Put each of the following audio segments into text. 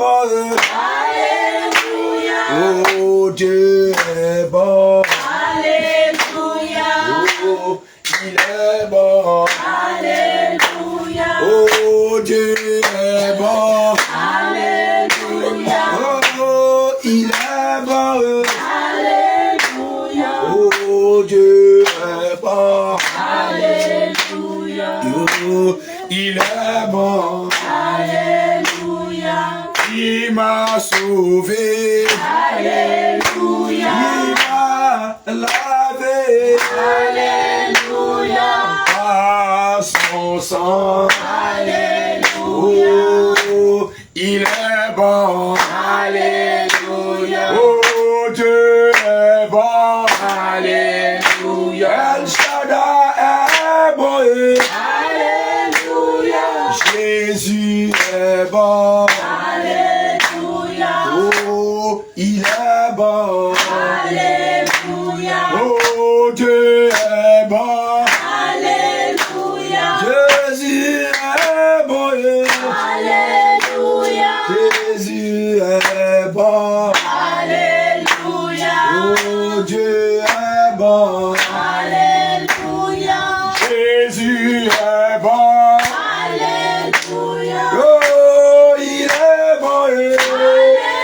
bon. Alléluia. Oh, Dieu est bon. Alléluia. Oh, il est bon. Alléluia. Oh, Dieu est bon. Alléluia. Oh, il est bon. Alléluia. Oh, Dieu est bon. Alléluia. Oh, il est bon. Alléluia. Il m'a sauvé. Alléluia. Il m'a lavé. Alléluia. Par son sang. Alléluia. Oh, il est bon. Alléluia. Oh, Dieu est bon. Alléluia. El Shaddai est bon. Alléluia. Jésus est bon. Alléluia. Oh, il est bon. Alléluia. Oh, Dieu est bon. Alléluia. Jésus est bon. Alléluia. Jésus est bon. Alléluia. Oh, Dieu est bon. Alléluia. Jésus est bon. Alléluia. Oh, il est bon.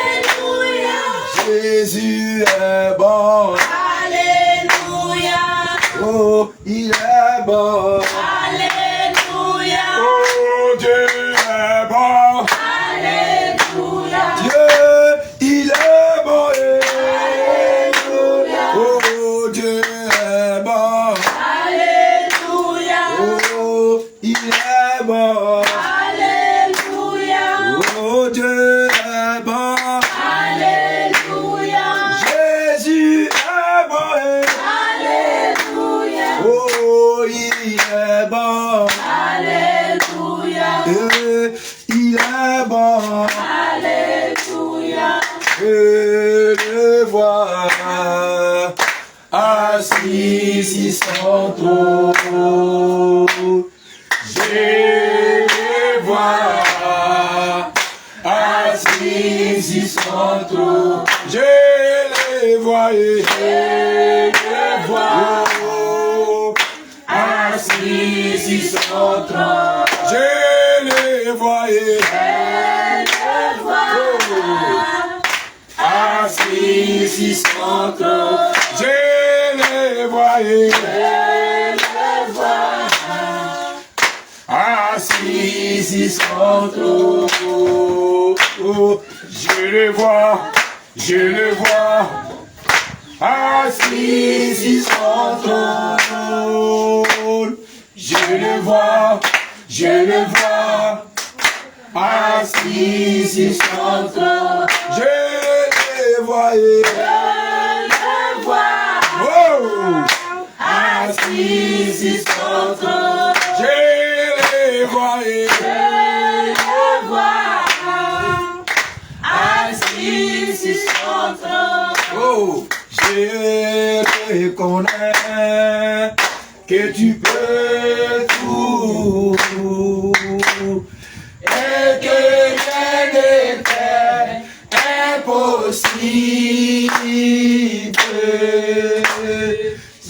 Alléluia. Jésus est bon. Alléluia. Oh, il est bon. Alléluia. Oh, Dieu est bon. Alléluia. Dieu, il est bon. Alléluia. Oh, Dieu est bon. Alléluia. Oh, il est bon. Alléluia. Oh, Dieu est bon. Alléluia. Jésus est bon. Alléluia. Oh, il est bon. Alléluia. Il est bon. Alléluia. Je le vois assis sur son trône. Je le vois assis sur son trône. Je le vois, oh, assis sur son trône. Je le vois, assis sur son trône. Je le vois, assis sur son trône. Je le vois, je le vois, assis sur son trône. Je le vois, je le vois, assis sur son trône. Je le vois, oh, assis sur son trône. Je le vois, oh, je reconnais que tu peux tout et que rien n'est impossible.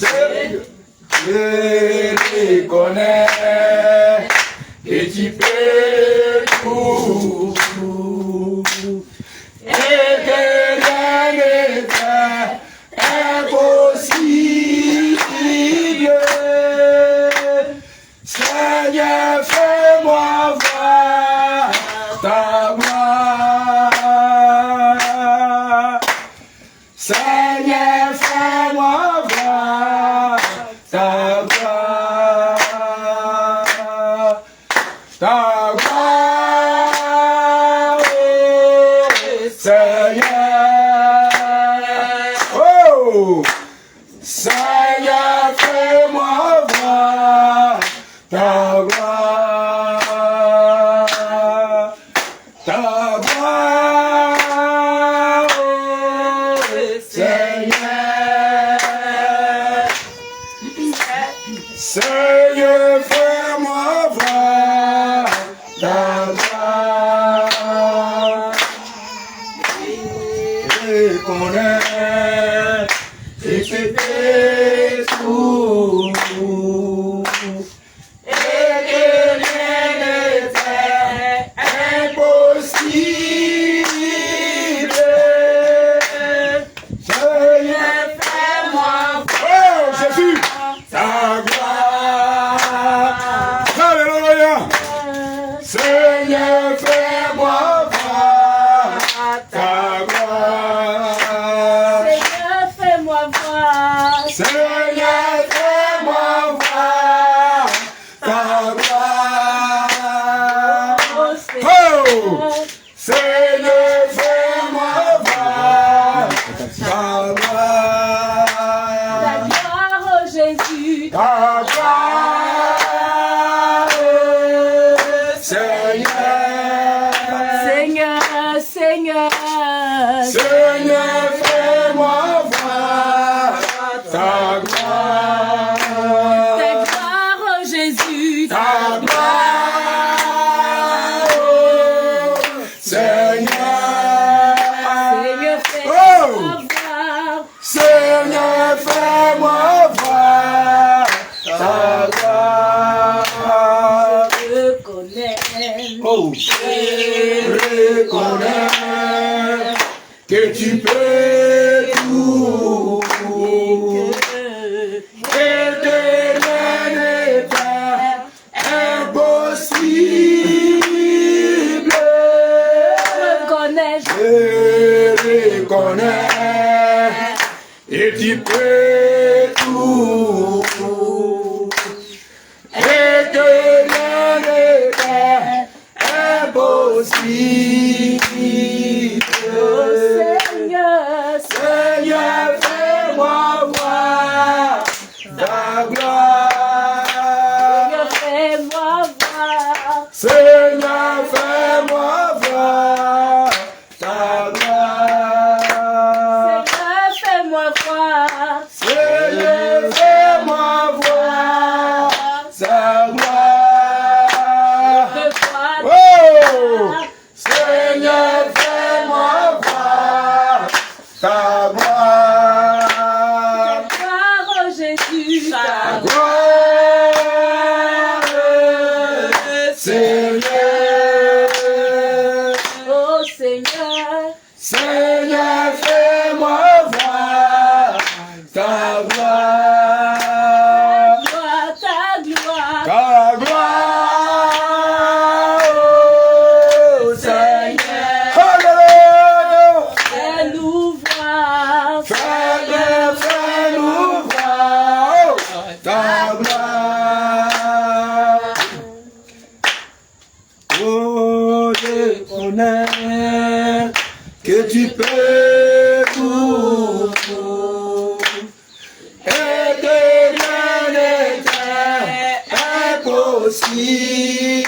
Je reconnais que tu peux tout et que rien n'est impossible. Seigneur, fais-moi voir ta gloire. Seigneur, fais-moi voir ta gloire. Ta gloire, oh, Seigneur. Oh, Seigneur, fais-moi voir ta gloire. Ta gloire, oh, Seigneur. Seigneur, fais-moi voir ta gloire. Seigneur, fais-moi voir ta gloire. Seigneur, fais-moi voir. Seigneur, fais-moi voir ta gloire. Oh, Oh! Seigneur, fais-moi voir ta gloire. ta gloire, oh Jésus. Ta gloire, Seigneur. Seigneur, Seigneur. Seigneur, fais-moi voir ta gloire. Ta gloire, oh Jésus. Ta gloire, Seigneur. Seigneur, fais-moi Oh! voir. Seigneur, fais-moi voir ta gloire. Je connais. Oh, je reconnais que tu peux tout. Et de rien n'est impossible. Je connais. Je reconnais et tu peux tout. Et que rien n'est impossible. Oh Seigneur, Seigneur, fais-moi voir ta gloire. fais-moi voir. Seigneur, fais-moi voir ta gloire. Seigneur, fais-moi voir. Seigneur, fais-moi voir ta gloire. Je vois Oh! Seigneur, fais-moi voir ta gloire. ta gloire, oh Jésus. Ta gloire, Seigneur. Oh Seigneur, Seigneur, fais-moi voir ta gloire. ta gloire. Ta gloire, oh Seigneur. Alléluia. Fais-nous voir. Fais-nous voir ta gloire. Oh, je connais que tu peux tout. Et que rien n'est impossible.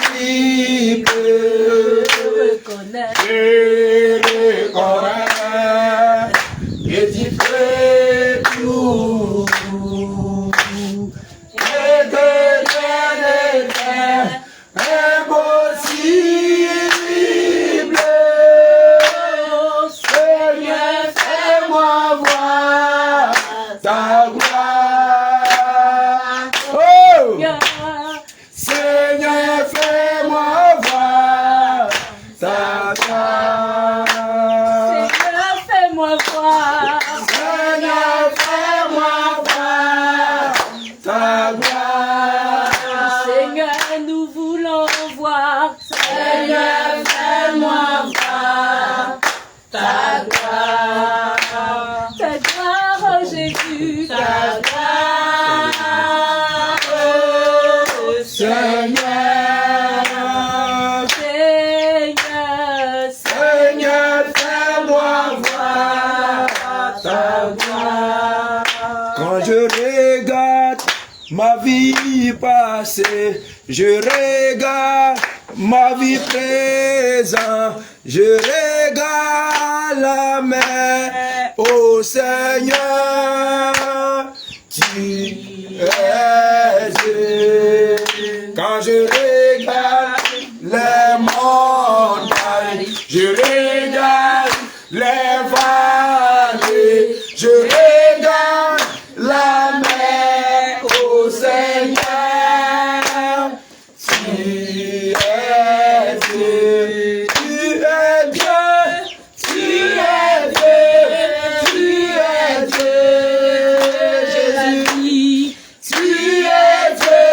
Je reconnais. Je reconnais que tu peux tout. Et que rien n'est impossible. Oh Seigneur, fais-moi voir ta gloire. Oh! Seigneur, Seigneur, fais-moi voir ta gloire. Seigneur, fais-moi voir. Seigneur, fais-moi voir ta gloire. Seigneur, nous voulons voir. Seigneur, fais-moi voir ta gloire. Ta gloire, oh Jésus. Ta gloire, oh Seigneur, Seigneur, Seigneur, fais-moi voir ta gloire. Quand je regarde ma vie passée, je regarde ma vie présente, je regarde la mer, ô Seigneur, tu es Dieu. Quand je regarde les montagnes, je regarde les vallées, je regarde la mer, ô Seigneur, tu es Dieu, tu es Dieu, tu es Dieu, tu es Dieu, Jésus, tu es Dieu,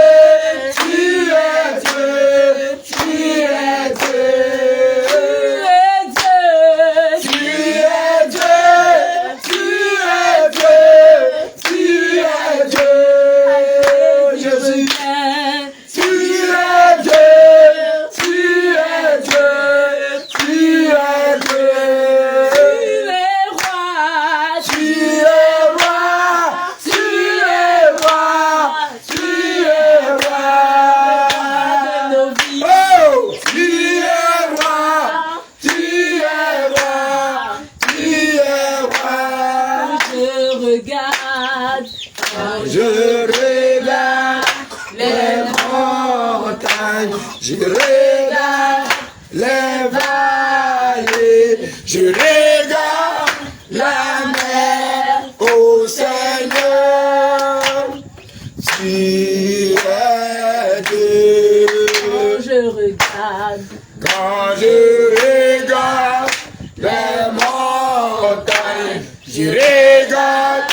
tu es Dieu, tu es Je regarde la mer, ô Seigneur, tu es Dieu. Quand je regarde, Quand je regarde les montagnes, je regarde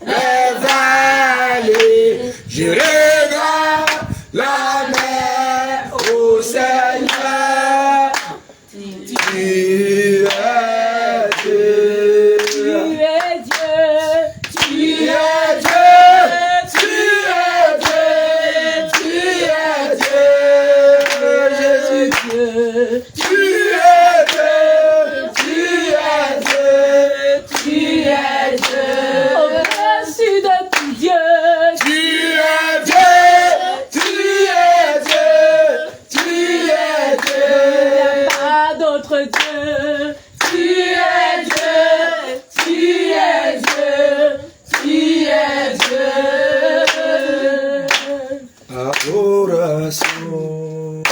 les vallées, je regarde la mer, ô Seigneur, tu es Dieu. tu es Dieu, Tu es Dieu, tu es Dieu, tu es Dieu, Jésus. Dieu. Tu es Dieu, tu es Dieu, tu es Dieu. Au-dessus de tout Dieu, Tu es Dieu, tu es Dieu, tu es Dieu. pas d'autre Dieu. Tu es Dieu, tu es Dieu, tu es Dieu. Adoration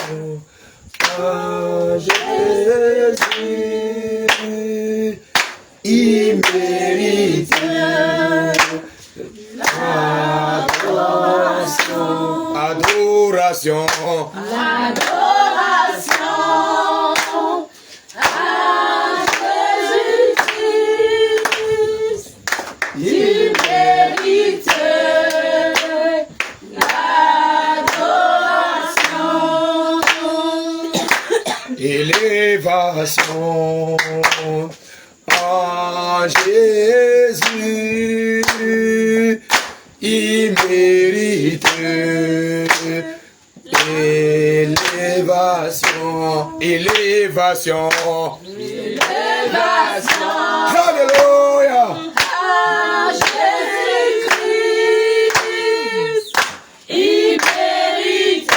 à Jésus, immérité. Adoration, adoration. L'adoration à Jésus-Christ, tu mérites l'adoration. Élévation à Jésus, il mérite élévation, élévation, Élévation alléluia. à Jésus-Christ, il mérite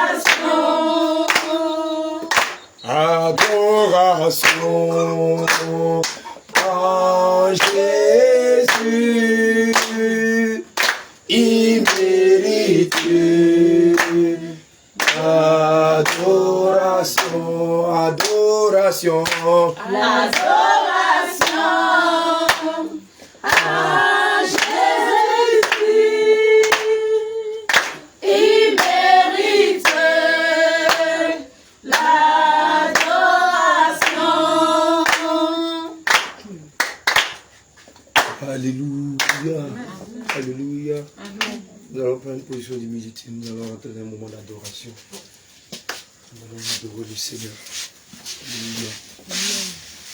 l'élévation. Adoration à Jésus, il mérite adoration, adoration. L'adoration à Jésus-Christ, il mérite l'adoration. Alléluia, alléluia. Nous allons prendre une position d'humilité, nous allons entrer dans un moment d'adoration. Nous allons adorer le Seigneur. Alléluia.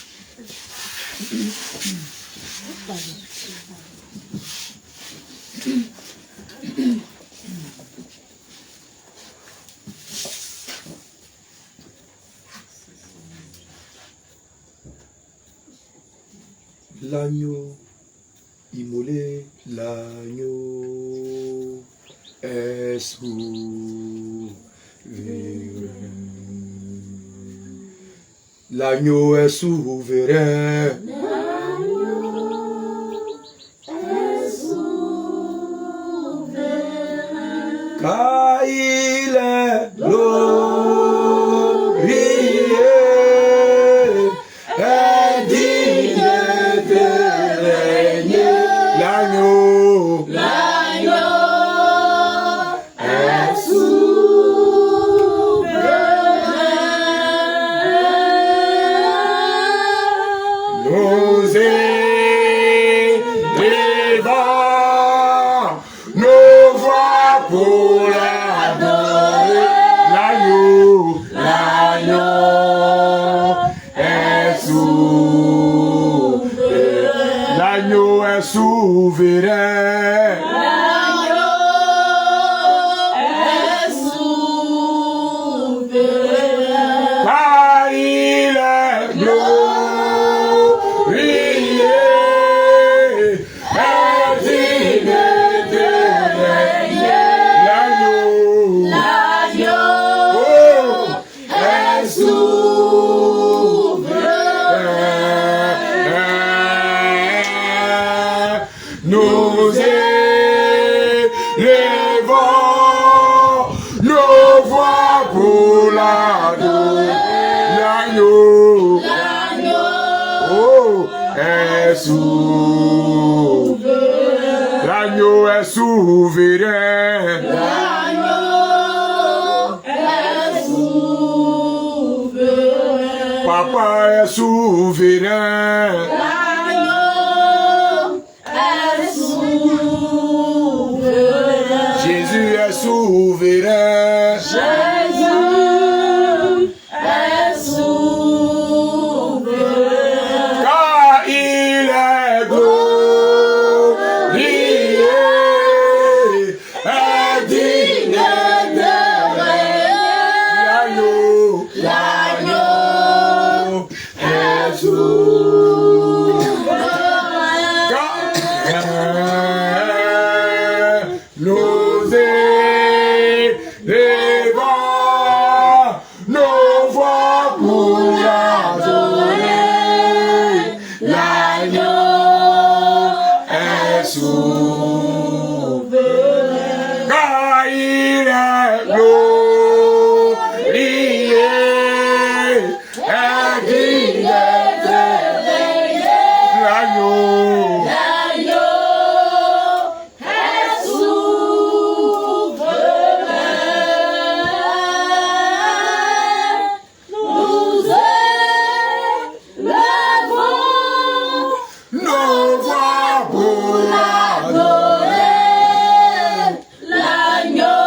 L'agneau immolé, l'agneau est souverain. L'agneau est souverain. Car il est glorieux, est digne de régner. L'agneau est souverain. nous élevons nos voix pour l'adorer. souverain. L'agneau est souverain. L'agneau est souverain. Papa est souverain. L'agneau est souverain. Jésus est souverain. Jésus est souverain. Car il est glorieux, est digne de régner. L'agneau est souverain. Car nous élevons nos voix pour l'adorer. L'agneau est souverain. Car il est glorieux, est digne de régner. L'agneau. L'agneau est souverain. Nous élevons Nos voix pour l'adorer. L'agneau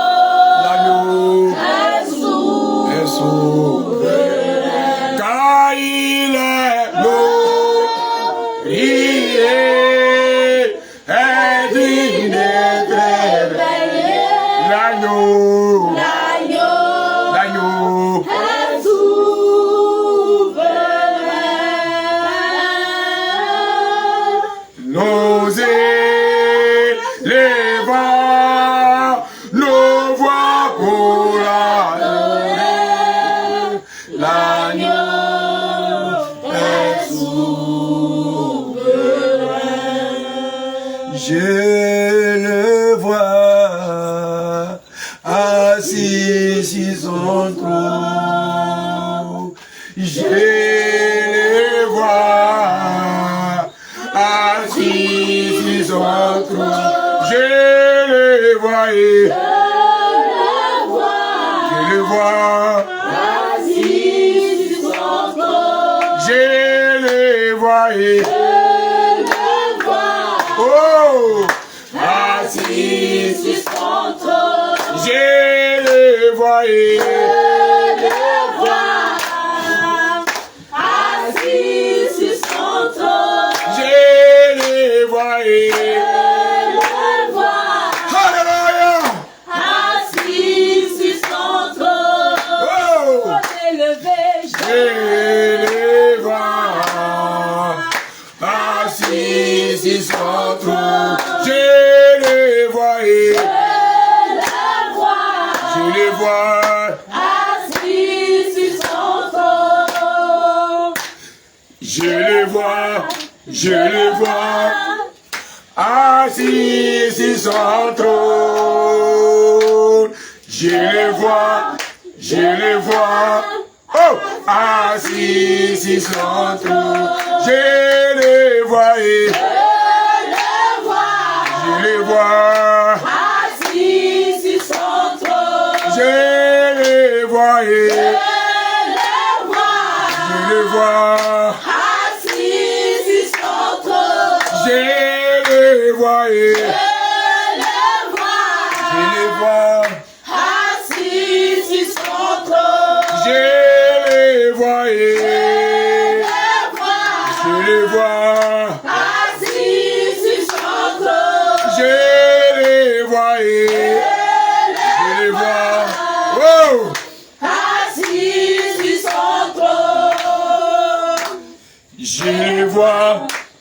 l'agneau est souverain. est souverain. Car il est glorieux, est digne de régner. L'agneau. L'agneau L'agneau. est souverain. Nous élevons nos voix pour l'adorer. L'agneau est souverain. Je le vois assis sur son trône. Je le vois assis sur son trône. Je le vois, Je le vois je le vois. assis sur son trône. Je le vois, Je le vois oh, assis sur son trône. je le vois, Je le vois assis sur son trône. je le vois, Je le vois alléluia, assis sur son trône. oh, Élevé, je le vois, assis sur son trône, je le vois, je le vois, assis sur son trône. je le vois, je le vois, assis sur son trône. Je le vois, oh, assis sur son trône. Je le vois, je le vois, Assis sur son trône. je le vois, Je je le vois, assis sur son trône. je le vois, je le vois, Assis sur son trône. je le vois, je le vois, Assis sur son trône. je le vois, je le vois, oh, Assis sur son trône.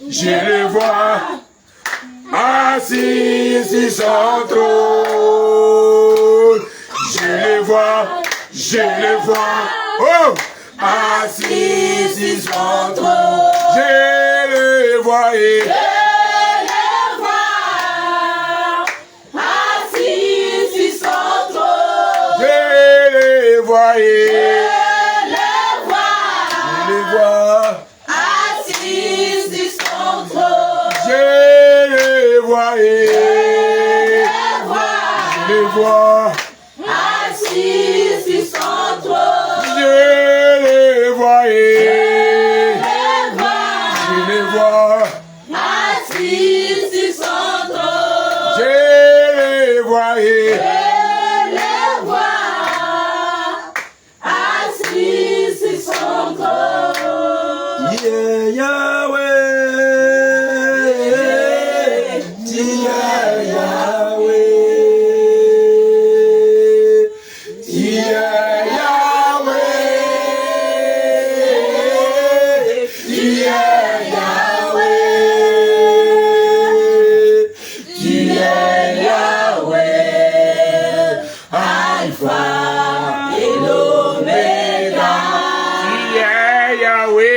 je le vois, assis sur son trône. Je le vois, oh, assis sur son trône. Je le vois, Je le vois. Assis sur son trône. je le vois, Je le vois. je le vois, Assis sur son trône. vois assis sur son trône. Je les vois, je les vois assis sur son trône. je les vois assis sur son trône. Yahweh, Yahweh.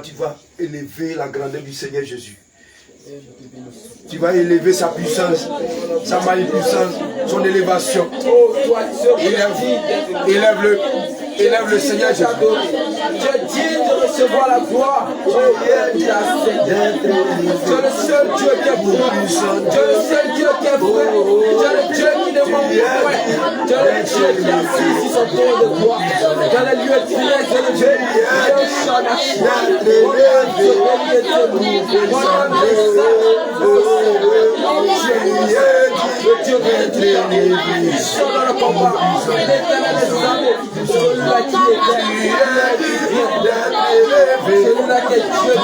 Tu vas élever la grandeur du Seigneur Jésus. Tu vas élever sa puissance, sa magnificence, son élévation. Élève le Seigneur Jésus. Tu es digne de recevoir la gloire. Tu es le seul Dieu qui est puissant. Tu es le seul Dieu qui est vrai. Tu es le Dieu qui ne manque point. Tu es le Dieu qui a assis sur son trône de gloire. Dans les lieux très élevés. Celui-là qui est Dieu de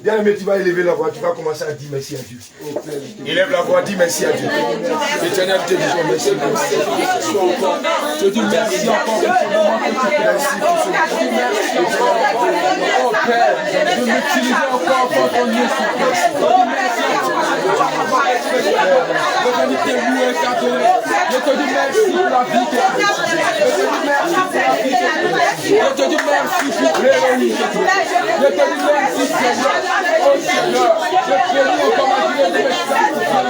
Bien-aimé, tu vas élever la voix, tu vas commencer à dire merci à Dieu. Élève la voix, dis merci à Dieu. Éternel, te disons merci. Je dis merci encore. Merci pour ce Oh Père, de m'utiliser encore pour ton Dieu. Je te dis merci pour la vie que tu as. Je te dis merci pour l'héroïne que tu as. Je te dis merci Seigneur. Oh Seigneur, je prie encore ma vie de mes sacrifices.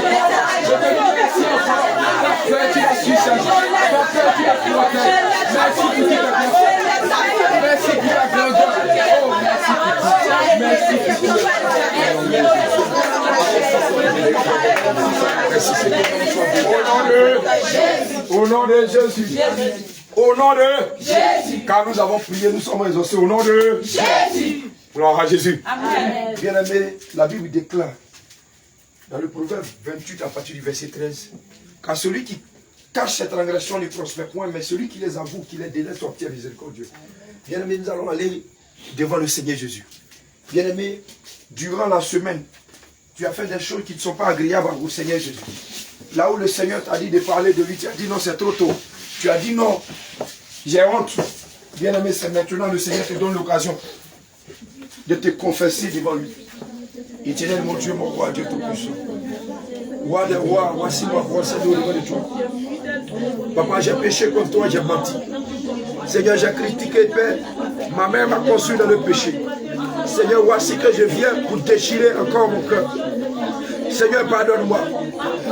Je te dis merci encore. Ta peur, tu l'as su Seigneur. Ta peur, tu l'as protégé. Merci pour tes bienfaits. Merci pour la grandeur. Oh, merci pour tout. Merci pour tout. Au nom de Jésus. Au nom de Jésus. Car nous avons prié, nous sommes exaucés. Au nom de Jésus. Gloire à Jésus. Amen. Bien-aimé, la Bible déclare dans le Proverbe 28 à partir du verset 13, car celui qui cache ses transgressions ne prospère point, mais celui qui les avoue, qui les délaisse, obtient miséricordieux. Bien-aimé, nous allons aller devant le Seigneur Jésus. Bien-aimé, durant la semaine, tu as fait des choses qui ne sont pas agréables au Seigneur Jésus. Là où le Seigneur t'a dit de parler de lui, tu as dit non, c'est trop tôt. Tu as dit non, j'ai honte. Bien-aimé, c'est maintenant le Seigneur te donne l'occasion de te confesser devant lui. Éternel, mon Dieu, mon roi, Dieu tout-puissant. Roi des rois, voici ma voix, c'est devant de toi. Papa, j'ai péché contre toi, j'ai menti. Seigneur, j'ai critiqué, Père. Ma mère m'a conçu dans le péché. Seigneur, voici que je viens pour déchirer encore mon cœur. Seigneur, pardonne-moi.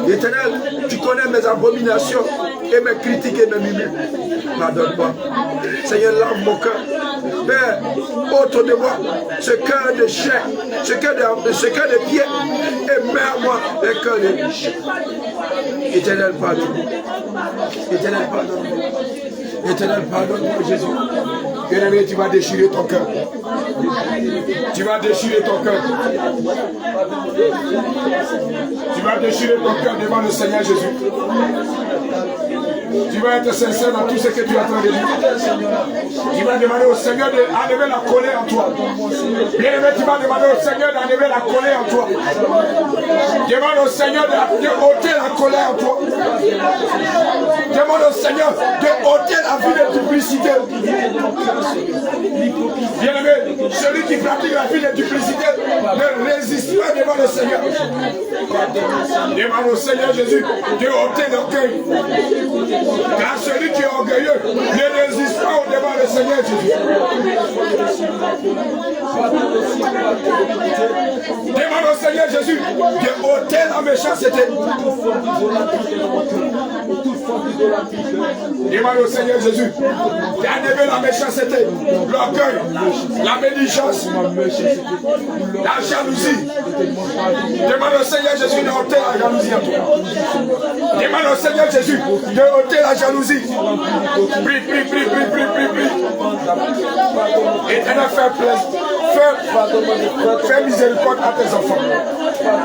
Éternel, tu connais mes abominations et mes critiques et mes mimiques. Pardonne-moi. Seigneur, lave mon cœur. Père, ôte de moi ce cœur de chair, ce cœur de pierre, et mets à moi le cœur de biche. Éternel, pardonne-moi. Éternel, pardonne-moi. Éternel, pardonne-moi, Jésus. Bien-aimé, tu vas déchirer ton cœur. Tu vas déchirer ton cœur. Tu vas déchirer ton cœur devant le Seigneur Jésus. Tu vas être sincère dans tout ce que tu es en train de dire. Tu vas demander au Seigneur d'enlever la colère en toi. Bien-aimé, tu vas demander au Seigneur d'enlever la colère en toi. Demande au Seigneur d'ôter la colère en toi. Demande au Seigneur d'ôter la vie de duplicité. Bien-aimé, celui qui pratique la vie de duplicité ne résiste pas devant le Seigneur. Demande au Seigneur Jésus de ôter l'orgueil. Car celui qui est orgueilleux ne résiste pas au devant du Seigneur Jésus. Demande au Seigneur Jésus de ôter la méchanceté. Demande au Seigneur Jésus d'enlever la méchanceté, l'orgueil, la médisance, la jalousie. Demande au Seigneur Jésus de ôter la jalousie en toi. Demande au Seigneur Jésus de ôter la jalousie. Prie, prie, prie, prie, prie, prie, prie. Éternel, fais miséricorde à tes enfants.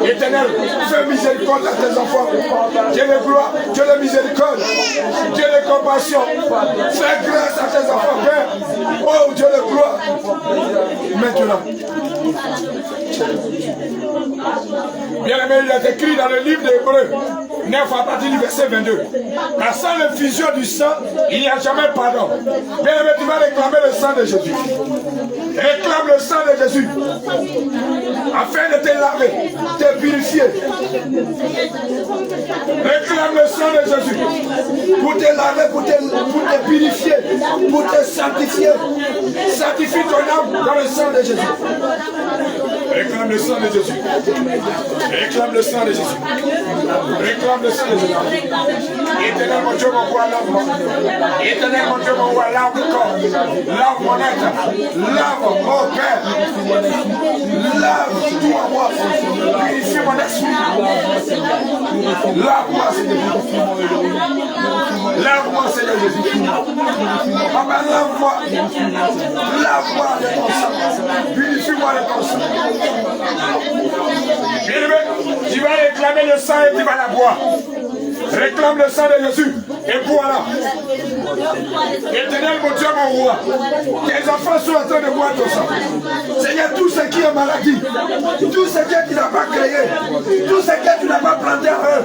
Éternel, fais miséricorde à tes enfants. Dieu de gloire, Dieu de miséricorde, Dieu de compassion. Fais grâce à tes enfants, Père. Oh Dieu de gloire. Maintenant. Bien aimé, il est écrit dans le livre d'Hébreux 9 à partir du verset 22. Car sans l'infusion du sang, il n'y a jamais pardon. Bien aimé, tu vas réclamer le sang de Jésus. Réclame le sang de Jésus. Afin de te laver, te purifier. Réclame le sang de Jésus. Pour te laver, pour te purifier, pour te sanctifier. Sanctifie ton âme dans le sang de Jésus. Réclame le sang de Jésus. Réclame le sang de Jésus. Réclame le sang de Jésus. Éternel mon Dieu, mon roi, lave-moi. Éternel mon Dieu, mon roi, lave mon corps. Lave mon être. Lave mon Père. Lave tout en moi. Purifie mon esprit. Lave-moi, Seigneur. Lave-moi, Seigneur Jésus. Papa, lave-moi. Lave-moi de ton sang. Purifie-moi de ton sang. Bien-aimé, tu vas réclamer le sang et tu vas la boire. Réclame le sang de Jésus et bois-la. Éternel mon Dieu, mon roi, tes enfants sont en train de boire ton sang. Seigneur, tout ce qui est maladie, tout ce que tu n'as pas créé, tout ce que tu n'as pas planté en eux,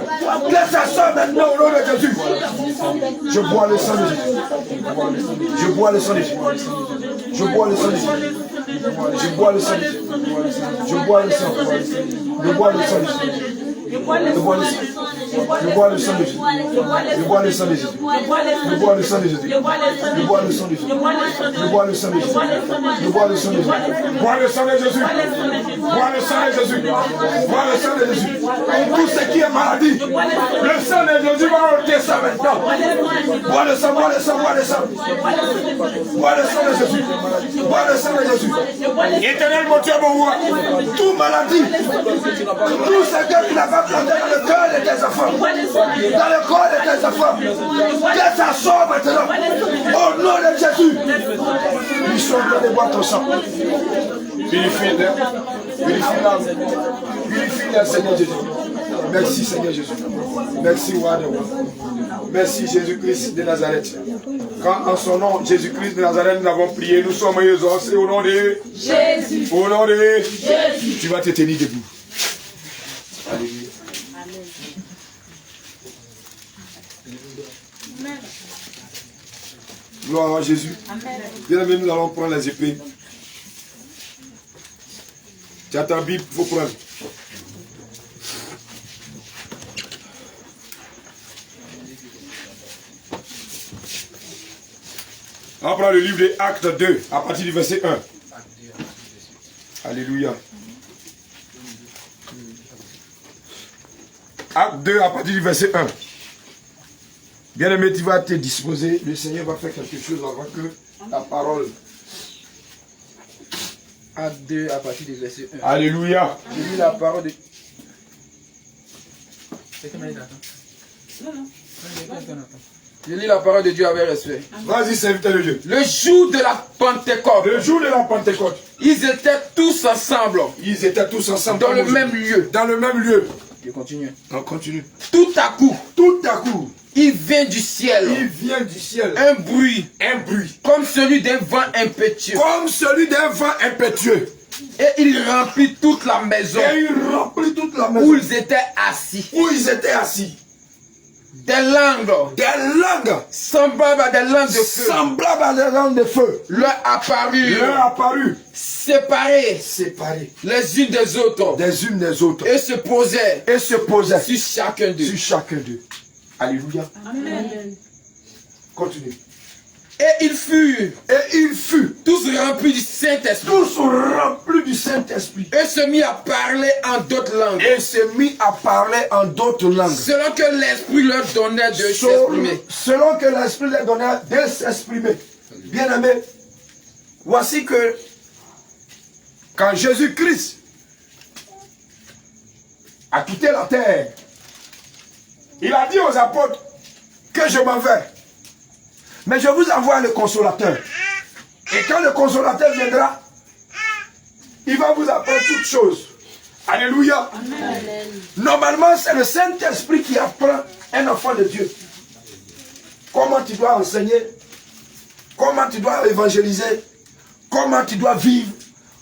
que ça sorte maintenant au nom de Jésus. Je bois le sang de Jésus. Je bois le sang de Jésus. Je bois le sang de Jésus. Je bois le sang de Jésus. Je bois le sang. Je bois le sang de Jésus. Je bois le sang. Je bois le sang de Jésus. Je bois le sang de Jésus. Je bois le sang de Jésus. Je bois le sang de Jésus. Je bois le sang de Jésus. Je bois le sang de Jésus. Bois le sang de Jésus. Bois le sang de Jésus. Bois le sang de Jésus. Tout ce qui est maladie, le sang de Jésus va ôter ça maintenant. Bois le sang, bois le sang, bois le sang. Bois le sang de Jésus. Bois le sang de Jésus. Éternel mon Dieu, mon roi, toute maladie, tout ce que tu n'as pas planté dans le cœur de tes enfants, dans le corps de tes enfants, que ça sort maintenant. Au nom de Jésus, ils sont en train de boire ton sang. Purifie-les, purifie-la, purifie-les, Seigneur Jésus. Merci, Seigneur Jésus. Merci, roi de roi. Merci, Jésus-Christ de Nazareth. Quand en son nom, Jésus-Christ de Nazareth, nous avons prié, nous sommes exaucés au nom de Jésus. Au nom de Jésus. Tu vas te tenir debout. Alléluia. Gloire à Jésus. Bien aimé, nous allons prendre les épées. Tu as ta Bible, il faut prendre. On prend le livre des Actes 2, à partir du verset 1. Alléluia. Acte 2, à partir du verset 1. Bien-aimé, tu vas te disposer. Le Seigneur va faire quelque chose avant que la parole. Acte 2, à partir du verset 1. Alléluia. Je lis la parole de... Je lis la parole de Dieu avec respect. Vas-y, serviteur de Dieu. Le jour de la Pentecôte, Le jour de la Pentecôte, ils étaient tous ensemble ils étaient tous ensemble dans le même lieu. Dans le même lieu. Je continue. On continue. Tout à coup, Tout à coup, il vient du ciel il vient du ciel un bruit un bruit comme celui d'un vent impétueux. comme celui d'un vent impétueux. Et il remplit toute la maison Et il remplit toute la où maison ils étaient assis. où ils étaient assis. Des langues Des langues semblables à des langues de feu semblables à des langues de feu leur apparurent, leur apparut séparées séparés les unes des autres, des unes des autres et se posaient et se posaient sur chacun d'eux. sur chacun d'eux. Alléluia. Amen. Continue. Et ils furent Et il fut tous remplis du Saint-Esprit tous remplis du Saint-Esprit et se mit à parler en d'autres langues, et se mit à parler en d'autres langues. selon que l'Esprit leur donnait de s'exprimer. Selon que l'Esprit leur donnait de s'exprimer. Bien-aimé, voici que quand Jésus-Christ a quitté la terre, il a dit aux apôtres que je m'en vais. Mais je vous envoie le consolateur. Et quand le consolateur viendra, il va vous apprendre toutes choses. Alléluia. Amen. Normalement, c'est le Saint-Esprit qui apprend un enfant de Dieu. Comment tu dois enseigner, comment tu dois évangéliser, comment tu dois vivre,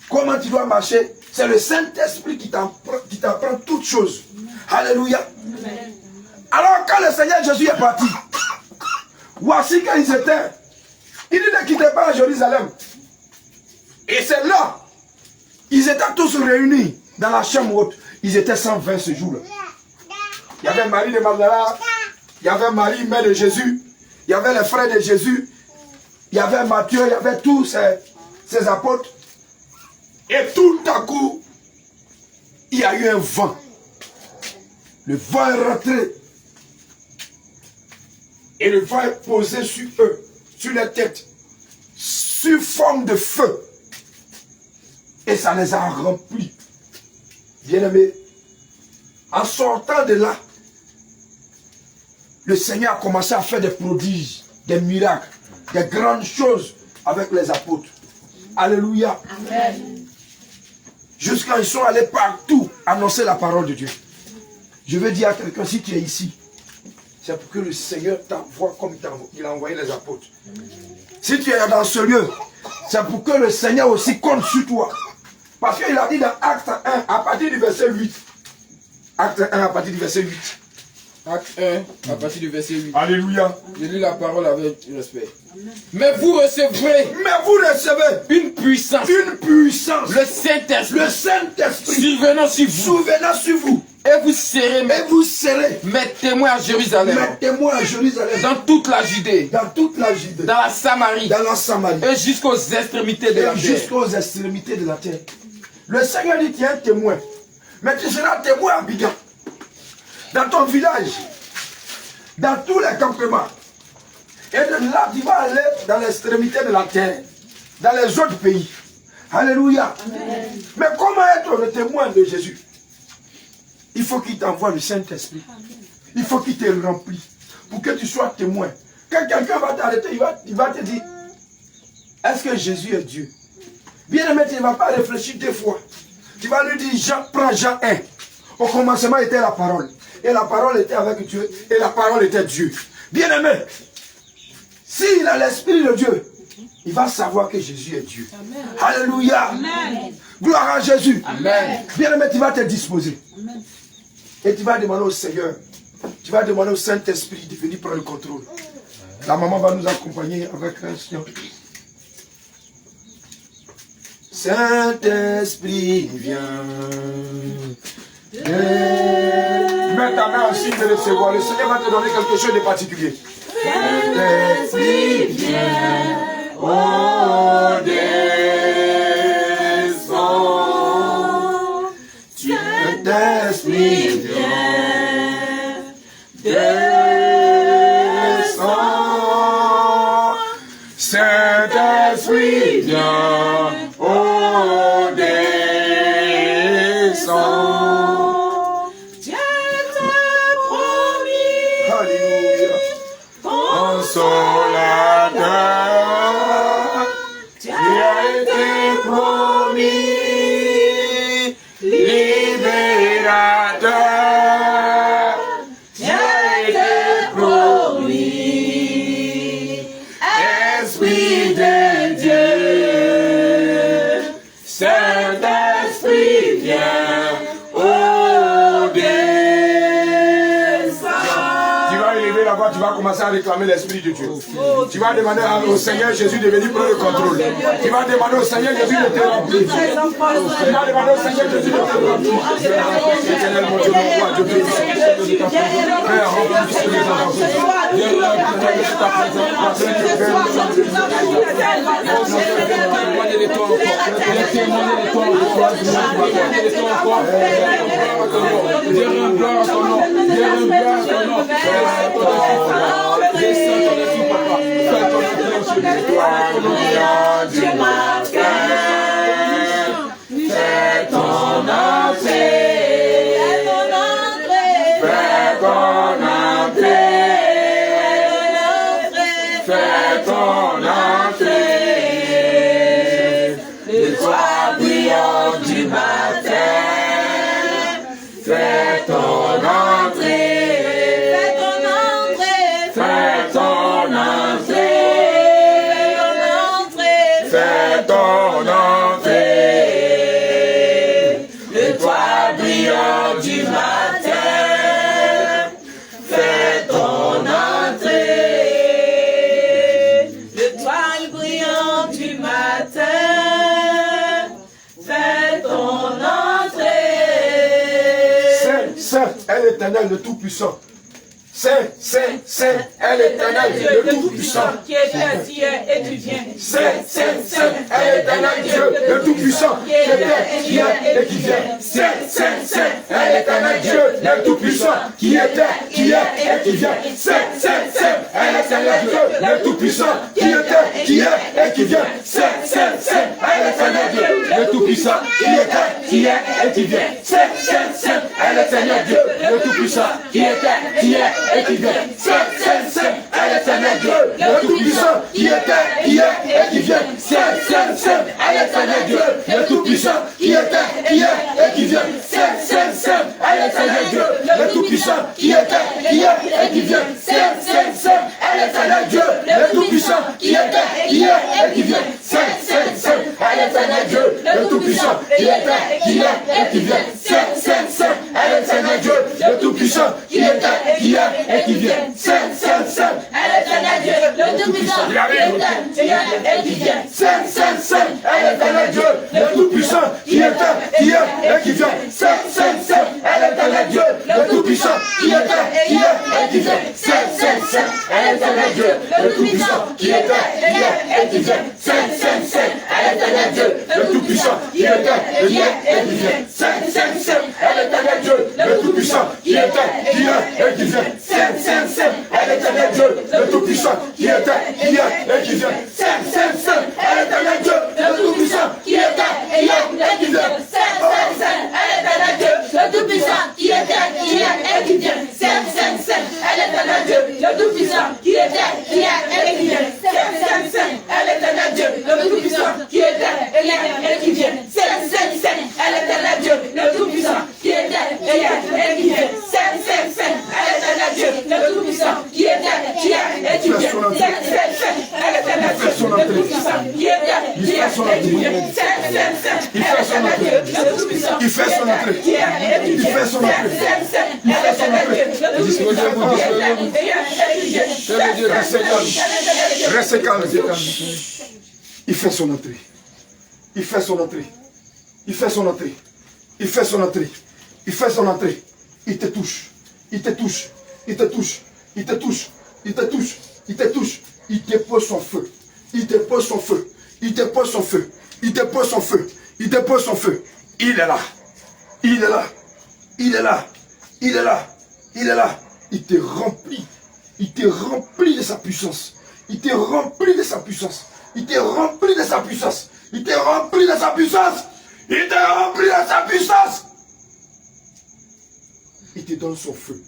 comment tu dois marcher. C'est le Saint-Esprit qui t'apprend toutes choses. Alléluia. Amen. Alors quand le Seigneur Jésus est parti, voici qu'ils étaient. Il dit ne quittez pas Jérusalem. Et c'est là, ils étaient tous réunis dans la chambre haute. Ils étaient 120 ce jour-là. Il y avait Marie de Magdala, il y avait Marie, mère de Jésus, il y avait les frères de Jésus, il y avait Matthieu, il y avait tous ces apôtres. Et tout à coup, il y a eu un vent. Le vent est rentré. Et le vent est posé sur eux, sur leur tête, sur forme de feu. Et ça les a remplis. Bien-aimés, en sortant de là, le Seigneur a commencé à faire des prodiges, des miracles, des grandes choses avec les apôtres. Alléluia. Amen. Jusqu'à ils sont allés partout annoncer la parole de Dieu. Je veux dire à quelqu'un, si tu es ici, c'est pour que le Seigneur t'envoie comme il a envoyé les apôtres. Si tu es dans ce lieu, c'est pour que le Seigneur aussi compte sur toi. Parce qu'il a dit dans Acte 1, à partir du verset 8. Acte 1, à partir du verset 8. Acte 1, à partir du verset 8. Alléluia. Je lis la parole avec respect. Mais vous recevrez Mais vous recevez une puissance, une puissance, le Saint-Esprit, le Saint-Esprit, survenant sur vous, souvenant sur vous. et vous serez Et vous serez mes témoins à Jérusalem, mes témoins à Jérusalem, dans toute la Judée, dans toute la Judée, dans la Samarie, dans la Samarie, et jusqu'aux extrémités de la et terre. jusqu'aux extrémités de la terre. Le Seigneur dit, tu es un témoin. Mais tu seras témoin à Bidjan. Dans ton village. Dans tous les campements. Et de là, tu vas aller dans l'extrémité de la terre. Dans les autres pays. Alléluia. Amen. Mais comment être le témoin de Jésus? Il faut qu'il t'envoie le Saint-Esprit. Il faut qu'il te remplisse. Pour que tu sois témoin. Quand quelqu'un va t'arrêter, il va te dire, est-ce que Jésus est Dieu? Bien aimé, tu ne vas pas réfléchir deux fois. Tu vas lui dire, prends Jean 1. Au commencement était la parole. Et la parole était avec Dieu. Et la parole était Dieu. Bien aimé, s'il a l'Esprit de Dieu, il va savoir que Jésus est Dieu. Amen. Alléluia. Amen. Gloire à Jésus. Amen. Bien aimé, tu vas te disposer. Amen. Et tu vas demander au Seigneur. Tu vas demander au Saint-Esprit de venir prendre le contrôle. La maman va nous accompagner avec un chant. Saint-Esprit, viens. Mets ta main en signe de recevoir. Le Seigneur va te donner quelque chose de particulier. Saint-Esprit, viens. Saint-Esprit, viens, oh, descends. Dieu t'a promis. Alléluia. Consolateur, tu as été promis, libérateur, tu as été promis, Esprit de Dieu, Saint-Esprit viens, oh descends. Tu vas élever la voix, tu vas commencer à réclamer l'Esprit de Dieu. Tu vas demander au Seigneur Jésus de venir prendre le contrôle. Tu vas demander au Seigneur Jésus de te remplir. Tu vas demander au Seigneur Jésus de te remplir. Éternel, mon Dieu, mon roi, Dieu béni. Père, remplis les enfants. Viens remplir ta présence. Témoigner de toi encore. Témoigner de toi encore. Témoigner de toi encore. Dieu gloire à ton nom. Dieu gloire à ton nom. Descends ton esprit, papa. Fais ton influence sur toi, du matin. Fais ton entrée. Fais ton entrée. Fais ton entrée. L'étoile brillante du matin. Fais ton entrée. Fais ton entrée. Fais ton entrée. L'étoile brillante du matin. Fais ton entrée. L'étoile brillante du matin, fais ton entrée. Saint, Saint, est l'Éternel le Tout-Puissant. Saint, Saint, Saint, est l'Éternel le Tout-Puissant. Qui était, qui est et tu viens. Saint, Saint, Saint, est l'Éternel Dieu, le Tout-Puissant, qui était, qui est et qui vient. Saint, Saint, Saint, est l'Éternel Dieu, le Tout-Puissant, qui était, qui est et qui vient. Saint, Saint, Saint, est l'Éternel Dieu, le Tout-Puissant, qui était, qui est et qui vient. Saint, Saint, Saint, est l'Éternel Dieu, le Tout-Puissant, qui était, qui est et qui vient. Saint, Saint, Saint, est l'Éternel Dieu, le Tout-Puissant, qui était, qui est et qui vient. Saint, Saint, Saint, est l'Éternel Dieu, le Tout-Puissant, qui était, qui est et qui vient. Saint, Saint, Saint, est l'Éternel Dieu, le Tout-Puissant, qui était, qui est et qui vient. Saint, Saint, Saint, est l'Éternel Dieu, le Tout-Puissant, qui était, qui est et qui vient. Saint, Saint, Saint, est l'Éternel Dieu, le Tout-Puissant, qui était, qui est et qui vient. Saint, Saint, Saint, est l'Éternel Dieu, le Tout-Puissant, qui était, qui est et qui vient. Saint, Saint, Saint, est l'Éternel Dieu, le Tout-Puissant, qui était, qui est et qui vient. Saint, Saint, Saint, est l'Éternel Dieu, le Tout-Puissant, qui était, qui est et qui vient. Saint, Saint, Saint, est l'Éternel Dieu, le Tout-Puissant, qui était, qui est et qui vient. Saint, Saint, Saint, est l'Éternel Dieu, le Tout-Puissant, qui était, qui est et qui vient. Saint, Saint, Saint, est l'Éternel Dieu, le Tout-Puissant, qui était, qui est et qui vient. Saint, Saint, Saint, est l'Éternel Dieu, le Tout-Puissant, qui était, qui est et qui vient. Saint, Saint, Saint, est l'Éternel Dieu, le Tout-Puissant, qui était, qui est et qui vient. Saint, Saint, Saint, est l'Éternel Dieu, le Tout-Puissant, qui était, qui est et qui vient. Saint, Saint, Saint, est l'Éternel Dieu, le Tout-Puissant, qui était, qui est et qui vient. Saint, Saint, Saint, est l'Éternel Dieu, le Tout-Puissant, qui était, qui est et qui vient. Saint, Saint, Saint, est l'Éternel Dieu, le Tout-Puissant, qui était, qui est et qui vient. Saint, Saint, Saint, est l'Éternel Dieu, le Tout-Puissant, qui était, qui est et qui vient. Saint, Saint, Saint, est l'Éternel Dieu, le Tout-Puissant, qui était, qui est et qui vient. Saint, Saint, Saint, est l'Éternel Dieu, le Tout-Puissant, qui était, qui est et qui vient. Saint, Saint, Saint, est l'Éternel Dieu, le Tout-Puissant, qui était, qui est et qui vient. Saint, Saint, Saint, est l'Éternel Dieu, le Tout-Puissant, il fait son entrée. qui est et qui vient. Il fait son entrée. Saint, Saint, est l'Éternel Dieu, le Tout-Puissant, qui était, qui est et qui vient. Restez calme. Il fait son entrée. Il fait son entrée. Il fait son entrée. Il fait son entrée. Il fait son entrée. Il te touche. Il te touche. Il te touche. Il te touche. Il te touche. Il te touche. Il te pose son feu. Il te pose son feu. Il te pose son feu. Il te pose son feu. Il te pose son feu. Il est là. Il est là. Il est là. Il est là. Il est là. Il te remplit. Il te remplit de sa puissance. Il t'est rempli de sa puissance. Il t'est rempli de sa puissance. Il t'est rempli de sa puissance. Il t'est rempli de sa puissance. Il te donne son feu.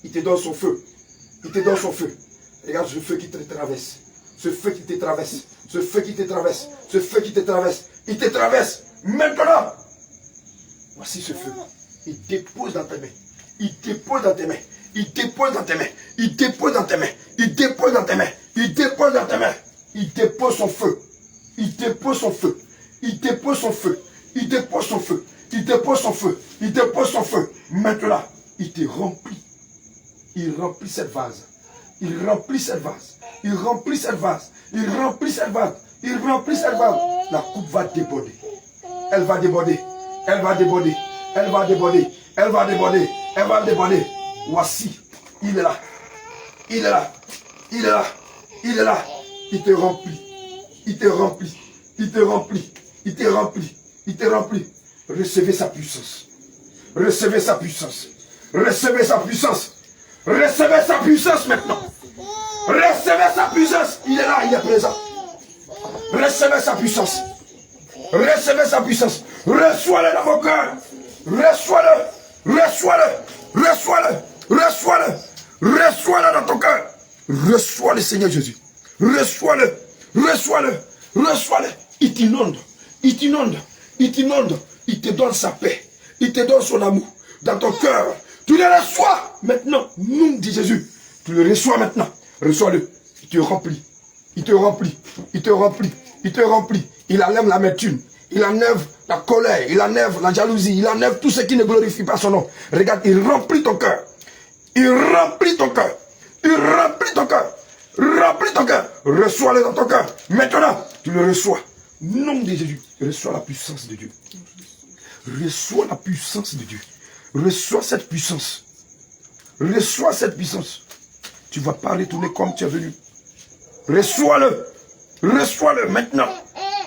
Il te donne son feu. Il te donne son feu. Regarde ce feu qui te traverse. Ce feu qui te traverse. Ce feu qui te traverse. Ce feu qui te traverse. Il te traverse. Maintenant. Voici ce feu. Il dépose dans tes mains. Il dépose dans tes mains. Il dépose dans tes mains. Il dépose dans tes mains. Il dépose dans tes mains. Il dépose dans tes mains. Il dépose son feu. Il dépose son feu. Il dépose son feu. Il dépose son feu. Il dépose son feu. Il dépose son feu. Maintenant, il te remplit. Il remplit cette vase. Il remplit cette vase. Il remplit cette vase. Il remplit cette vase. Il remplit cette vase. La coupe va déborder. Elle va déborder. Elle va déborder. Elle va déborder. Elle va déborder. Elle va déborder. Voici. Il est là. Il est là. Il est là. Il est là. Il te remplit. Il te remplit. Il te remplit. Il te remplit. Il te remplit. Recevez sa puissance. Recevez sa puissance. Recevez sa puissance. Recevez sa puissance maintenant. Recevez sa puissance. Il est là, il est présent. Recevez sa puissance. Recevez sa puissance. Reçois-le dans vos cœurs. Reçois-le. Reçois-le. Reçois-le. Reçois-le. Reçois-le dans ton cœur. Reçois le Seigneur Jésus. Reçois-le. Reçois-le. Reçois-le. Il t'inonde. Il t'inonde. Il t'inonde. Il te donne sa paix. Il te donne son amour dans ton cœur. Tu le reçois maintenant. Nom de Jésus. Tu le reçois maintenant. Reçois-le. Il te remplit. Il te remplit. Il te remplit. Il te remplit. Il enlève l'amertume. Il enlève la colère. Il enlève la jalousie. Il enlève tout ce qui ne glorifie pas son nom. Regarde, il remplit ton cœur. Il remplit ton cœur. Il remplit ton cœur. Remplis ton cœur. Reçois-le dans ton cœur. Maintenant, tu le reçois. Nom de Jésus. Reçois la puissance de Dieu. Reçois la puissance de Dieu. Reçois cette puissance. Reçois cette puissance. Tu ne vas pas retourner comme tu es venu. Reçois-le. Reçois-le maintenant.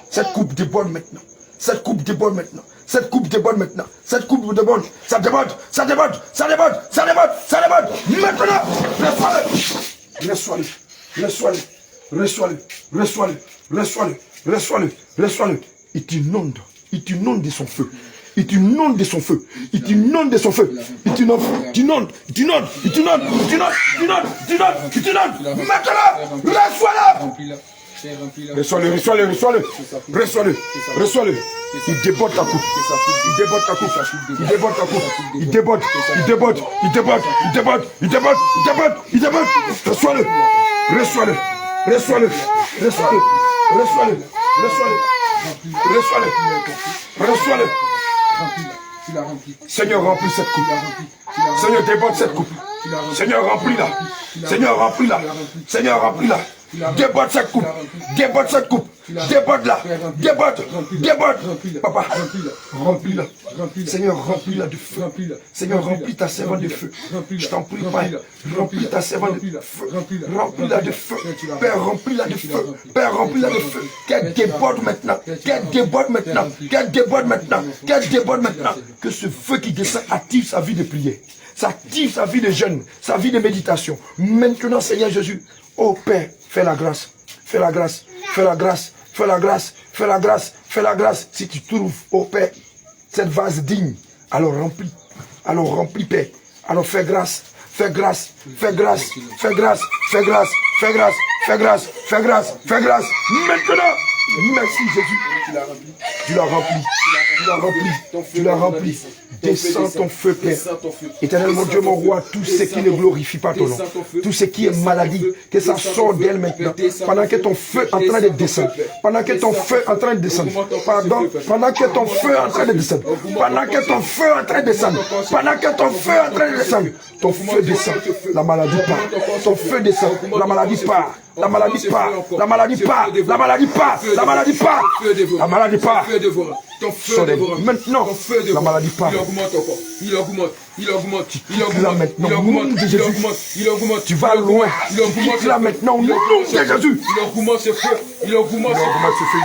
Cette coupe déborde maintenant. Cette coupe déborde maintenant. Cette coupe déborde maintenant. Cette coupe déborde. Ça déborde. Ça déborde. Ça déborde. Ça déborde. Ça déborde. Maintenant. Reçois-le. Reçois-le. Reçois-le. Reçois-le. Reçois-le. Reçois-le. Reçois-le. Reçois-le. Il t'inonde. Il t'inonde de son feu. Il t'inonde de son feu. Il t'inonde de son feu. Il t'inonde. Il t'inonde. Il t'inonde. Il t'inonde. Il t'inonde. Il t'inonde. Il t'inonde. Maintenant. Reçois-le. Reçois-le, reçois-le, reçois-le, reçois-le, reçois-le. Il déborde ta coupe. Il déborde ta coupe. Il déborde ta coupe. Il déborde, il déborde, il déborde, il déborde, il déborde, il déborde, il déborde. Reçois-le, reçois-le, reçois-le, reçois-le, reçois-le, reçois-le, reçois-le, reçois-le. Seigneur, remplis cette coupe. Seigneur, déborde cette coupe. Seigneur, remplis-la. Seigneur, remplis-la. Seigneur, remplis-la. Déborde cette coupe. Déborde cette coupe. Déborde-la. Déborde. Déborde. Papa, remplis-la. Seigneur, remplis-la de feu. Seigneur, remplis ta servante de feu. Je t'en prie, Père. Remplis ta servante de feu. Remplis-la de feu. Père, remplis-la de feu. Père, remplis-la de feu. Qu'elle déborde maintenant. Qu'elle déborde maintenant. Qu'elle déborde maintenant. Qu'elle déborde maintenant. Que ce feu qui descend active sa vie de prière. Ça active sa vie de jeûne, sa vie de méditation. Maintenant, Seigneur Jésus, oh Père, fais la grâce, fais la grâce, fais la grâce, fais la grâce, fais la grâce, fais la grâce. Si tu trouves, oh Père, cette vase digne, alors remplis, Père. Alors fais grâce, fais grâce, fais grâce, fais grâce, fais grâce, fais grâce, fais grâce, fais grâce, fais grâce. Maintenant, merci Jésus. Tu l'as rempli, tu l'as rempli, tu l'as rempli. Descends ton feu, Père. Éternel, mon Dieu, mon roi, tout ce qui ne glorifie pas ton nom, tout ce qui est maladie, que ça sorte d'elle maintenant. Pendant que ton feu est en train de descendre. Pendant que ton feu est en train de descendre. Pardon. Pendant que ton feu est en train de descendre. Pendant que ton feu est en train de descendre. Pendant que ton feu est en train de descendre. Ton feu descend. La maladie part. Ton feu descend. La maladie part. La maladie part. La maladie part. La maladie part. La maladie part. La maladie part. Ton feu Sors d'elle. dévorant. Maintenant, Ton feu la dévorant. maladie part. Il augmente encore. Il augmente. Il augmente. Il Quitte-la augmente. maintenant. Il Au nom augmente. de Il Jésus. augmente. Il augmente. Tu vas loin. Il augmente. Quitte-la maintenant. Au nom de Jésus. Il augmente ce feu. Il augmente ce feu.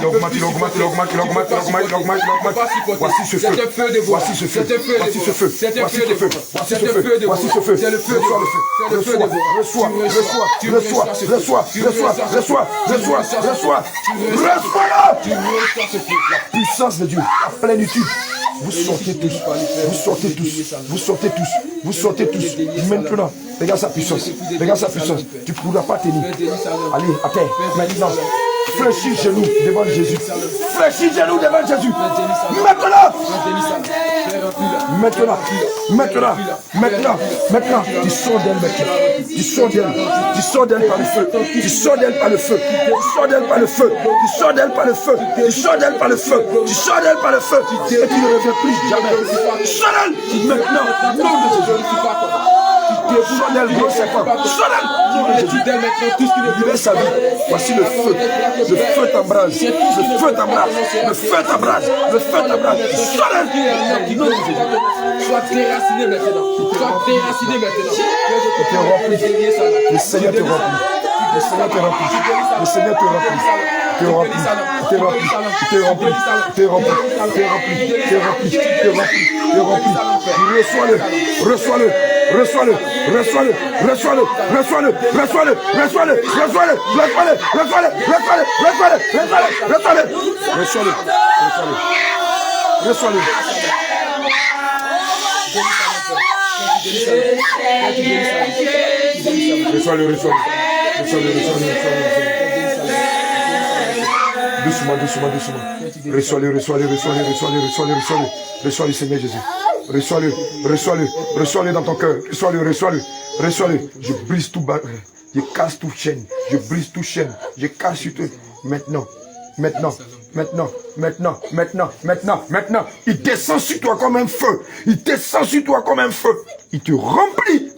Il augmente, il augmente, il augmente, il augmente, il augmente, il augmente, il augmente. Voici ce feu. C'est un feu dévorant. Voici ce feu. C'est un feu Voici ce dévorant. feu. C'est un Voici feu ce feu. dévorant. Voici C'est ce un feu. feu dévorant. Voici ce feu. C'est le feu Reçois le dévorant. C'est feu. le feu Reçois, dévorant. reçois, Tu reçois, tu reçois, reçois ce feu. reçois, Tu reçois, reçois ce feu. reçois, Tu reçois, reçois ce feu. reçois. Tu reçois. Reçois-le. Tu reçois ce feu. Puissance de Dieu, la plénitude. Vous sortez tous, vous sortez tous, vous sortez tous, vous sortez tous. Maintenant, regarde sa puissance, regarde sa puissance. Tu ne pourras pas tenir. Allez, à terre, maintenant. Fléchis genoux devant Jésus. Fléchis genoux devant Jésus. Maintenant. Maintenant, maintenant, maintenant, maintenant, tu sors d'elle maintenant. Tu sors d'elle. Tu sors d'elle par le feu. Tu sors d'elle par le feu. Tu sors d'elle par le feu. Tu sors d'elle par le feu. Tu sors d'elle par le feu. Tu sors d'elle par le feu. Et tu ne reviens plus jamais. Sors d'elle maintenant. Non de Jésus. Sors d'elle, gros serpent. Sors d'elle. Libère sa vie. Voici le feu. Le feu t'embrase. Le feu t'embrase. Le feu t'embrase. Le feu t'embrase. Sors d'elle. Sois déraciné maintenant. Sois déraciné maintenant. Tu es rempli. Le Seigneur te remplit. Le Seigneur te remplit. Le Seigneur te remplit. Tu es rempli. Tu es rempli. Tu es rempli. Tu es rempli. Tu es rempli. Tu es rempli. Tu es rempli. Tu es rempli. Reçois-le. Reçois-le. Reçois-le. Reçois-le. Reçois-le. Reçois-le. Reçois-le. Reçois-le. Reçois-le. Reçois-le. Reçois-le. Reçois-le. Reçois-le. Reçois-le. Reçois-le. Reçois-le. Reçois-le. Reçois-le, reçois-le. Reçois-le, reçois-le, doucement, doucement, doucement. Reçois-le, reçois-le, reçois-le, reçois-le, reçois-le, reçois-le. Reçois-le, Seigneur Jésus. Reçois-le, reçois-le, reçois-le dans ton cœur. Reçois-le, reçois-le, reçois-le. Je brise tout barrière. Je casse toute chaîne. Je brise toute chaîne. Je casse sur toi. Maintenant. Maintenant, maintenant, maintenant, maintenant, maintenant, maintenant. Il descend sur toi comme un feu. Il descend sur toi comme un feu. Il te remplit.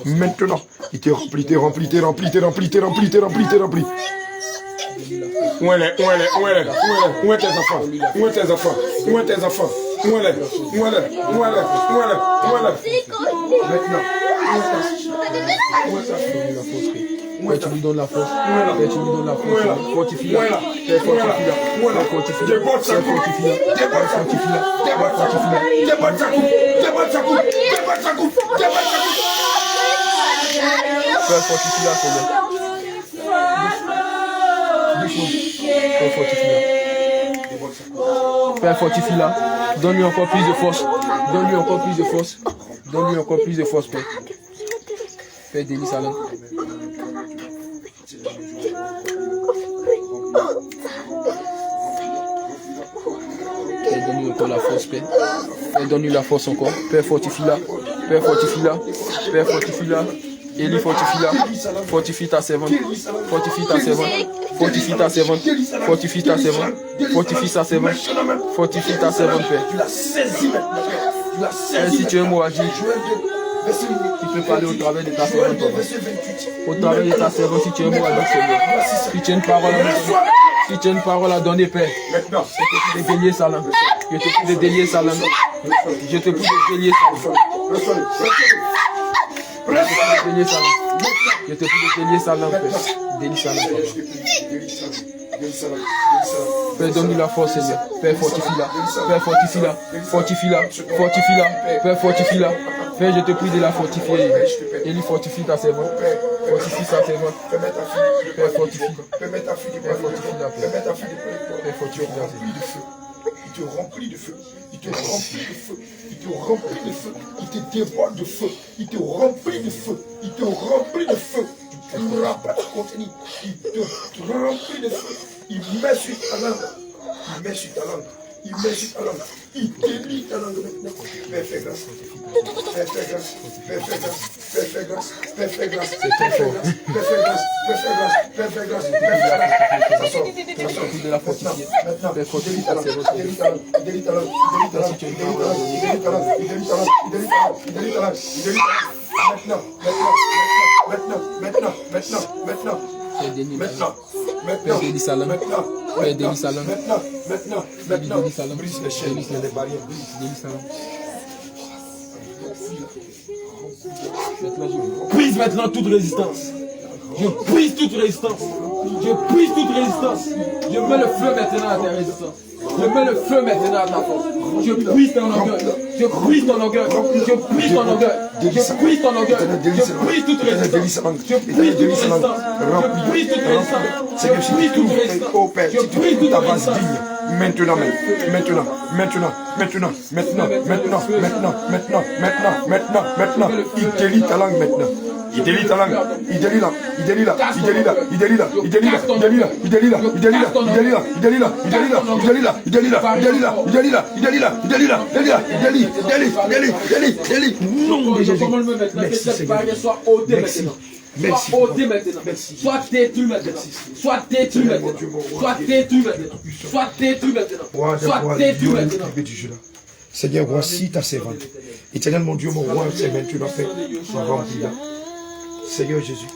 Maintenant, il te remplit, te remplit, te remplit, te remplit, te remplit, te remplit, te remplit. Où est-elle? Où est-elle? Où est-elle? Où est tes enfants? Où est tes enfants? Où est tes enfants? Où est-elle? Où est-elle? Où est-elle? Où est-elle? Où est-elle? Maintenant. Père, tu lui donnes la force. Père, tu lui donnes la force. Fortifie-la. Père, fortifie-la. Fortifie-la. Père, fortifie-la. Père, fortifie-la, Seigneur. Père, fortifie-la. Père, fortifie-la. Donne-lui encore plus de force. Donne-lui encore plus de force. Donne-lui encore plus de force, Père. Père, délie sa langue. Père, donne-lui encore la force, Père. Père, donne-lui la force encore. Père, fortifie-la. Père, fortifie-la. Père, fortifie-la. Élie, fortifie-la. Fortifie ta servante. Fortifie ta servante. Fortifie ta servante. Fortifie ta servante. Fortifie sa servante. Fortifie ta servante, Père. Tu l'as saisi maintenant. Tu l'as Père, saisi. si tu es un mot à dire, Verset tu peux parler au travers de ta Joël servante, 2, Papa. verset 28. Au travers de ta servante, si tu es un mot à dire, Seigneur. Si tu as une parole à donner, si tu as une parole à donner, Père, Maintenant, je te prie de délier sa langue. Je te prie de délier sa langue. Je te prie de délier sa langue. reçois-le. Je te prie de délier sa langue. Je te prie de délier sa langue, Père. Délie sa langue, Papa. Père, donne-lui la force, Seigneur. Père, fortifie-la. Père, fortifie-la. Fortifie-la. Fortifie-la. Père, fortifie-la. Père, je te prie de la fortifier. Et lui fortifie ta servante. Fortifie sa servante. Père, fortifie. Père, fortifie-la. Père, fortifie-la. Il te remplit de feu. Il te remplit de feu. Il te remplit de feu. Il te déborde de feu. Il te remplit de feu. Il te remplit de feu. Tu ne pourras pas te contenir. Il te remplit de feu. Il met sur ta langue. Il met sur ta langue. Il met sur ta langue. Il délie ta langue maintenant. Père, fais grâce. Père, fais grâce. Père, fais grâce. Père, fais grâce. Père, fais grâce. Père, fais grâce. Père, fais grâce. Père, fais grâce. Père, fais grâce. Père, fais grâce. Ça sort. Ça sort. De la fortifier. Maintenant, Père, fortifie ta servante. il délie ta langue, il délie ta langue, il délie ta langue, il délie ta langue, il délie ta langue, il délie ta langue, il délie ta langue, il délie ta langue, il délie ta langue. Maintenant, maintenant, maintenant, maintenant, maintenant, Père, délie maintenant, Père, délie sa langue. maintenant, Père, délie sa langue. Maintenant, brise les chaînes, les barrières, Délie sa langue. Brise maintenant toute résistance. Je brise toute résistance. Je brise toute résistance. Je mets le feu maintenant à tes résistances. Je mets le feu maintenant à ta force. Je brise ton orgueil. Je brise ton orgueil. Je brise ton orgueil. Je brise ton orgueil. Je brise toute résistance. Je brise toute résistance. Je brise toute résistance. Je brise toute résistance. Je brise toute résistance. Maintenant, il délie ta langue maintenant. Il délie ta langue. Il délie là. Il délie là. Il délie là. Il délie là. Il délie là. Il délie là. Il délie là. Il délie là. Il délie là. Il délie là. Il délie là. Il délie là. Il délie là. Il délie là. Il délie là. Il délie là. Il délie là. Il délie là. Non de Jésus. Merci Seigneur. Sois ôté maintenant. Sois ôté maintenant. Sois détruit maintenant. Sois détruit maintenant. Sois détruit maintenant. Sois détruit maintenant. Sois détruit maintenant. Seigneur, voici ta servante. Éternel mon Dieu, mon roi, c'est maintenant fait. Remplis-la. Seigneur Jésus,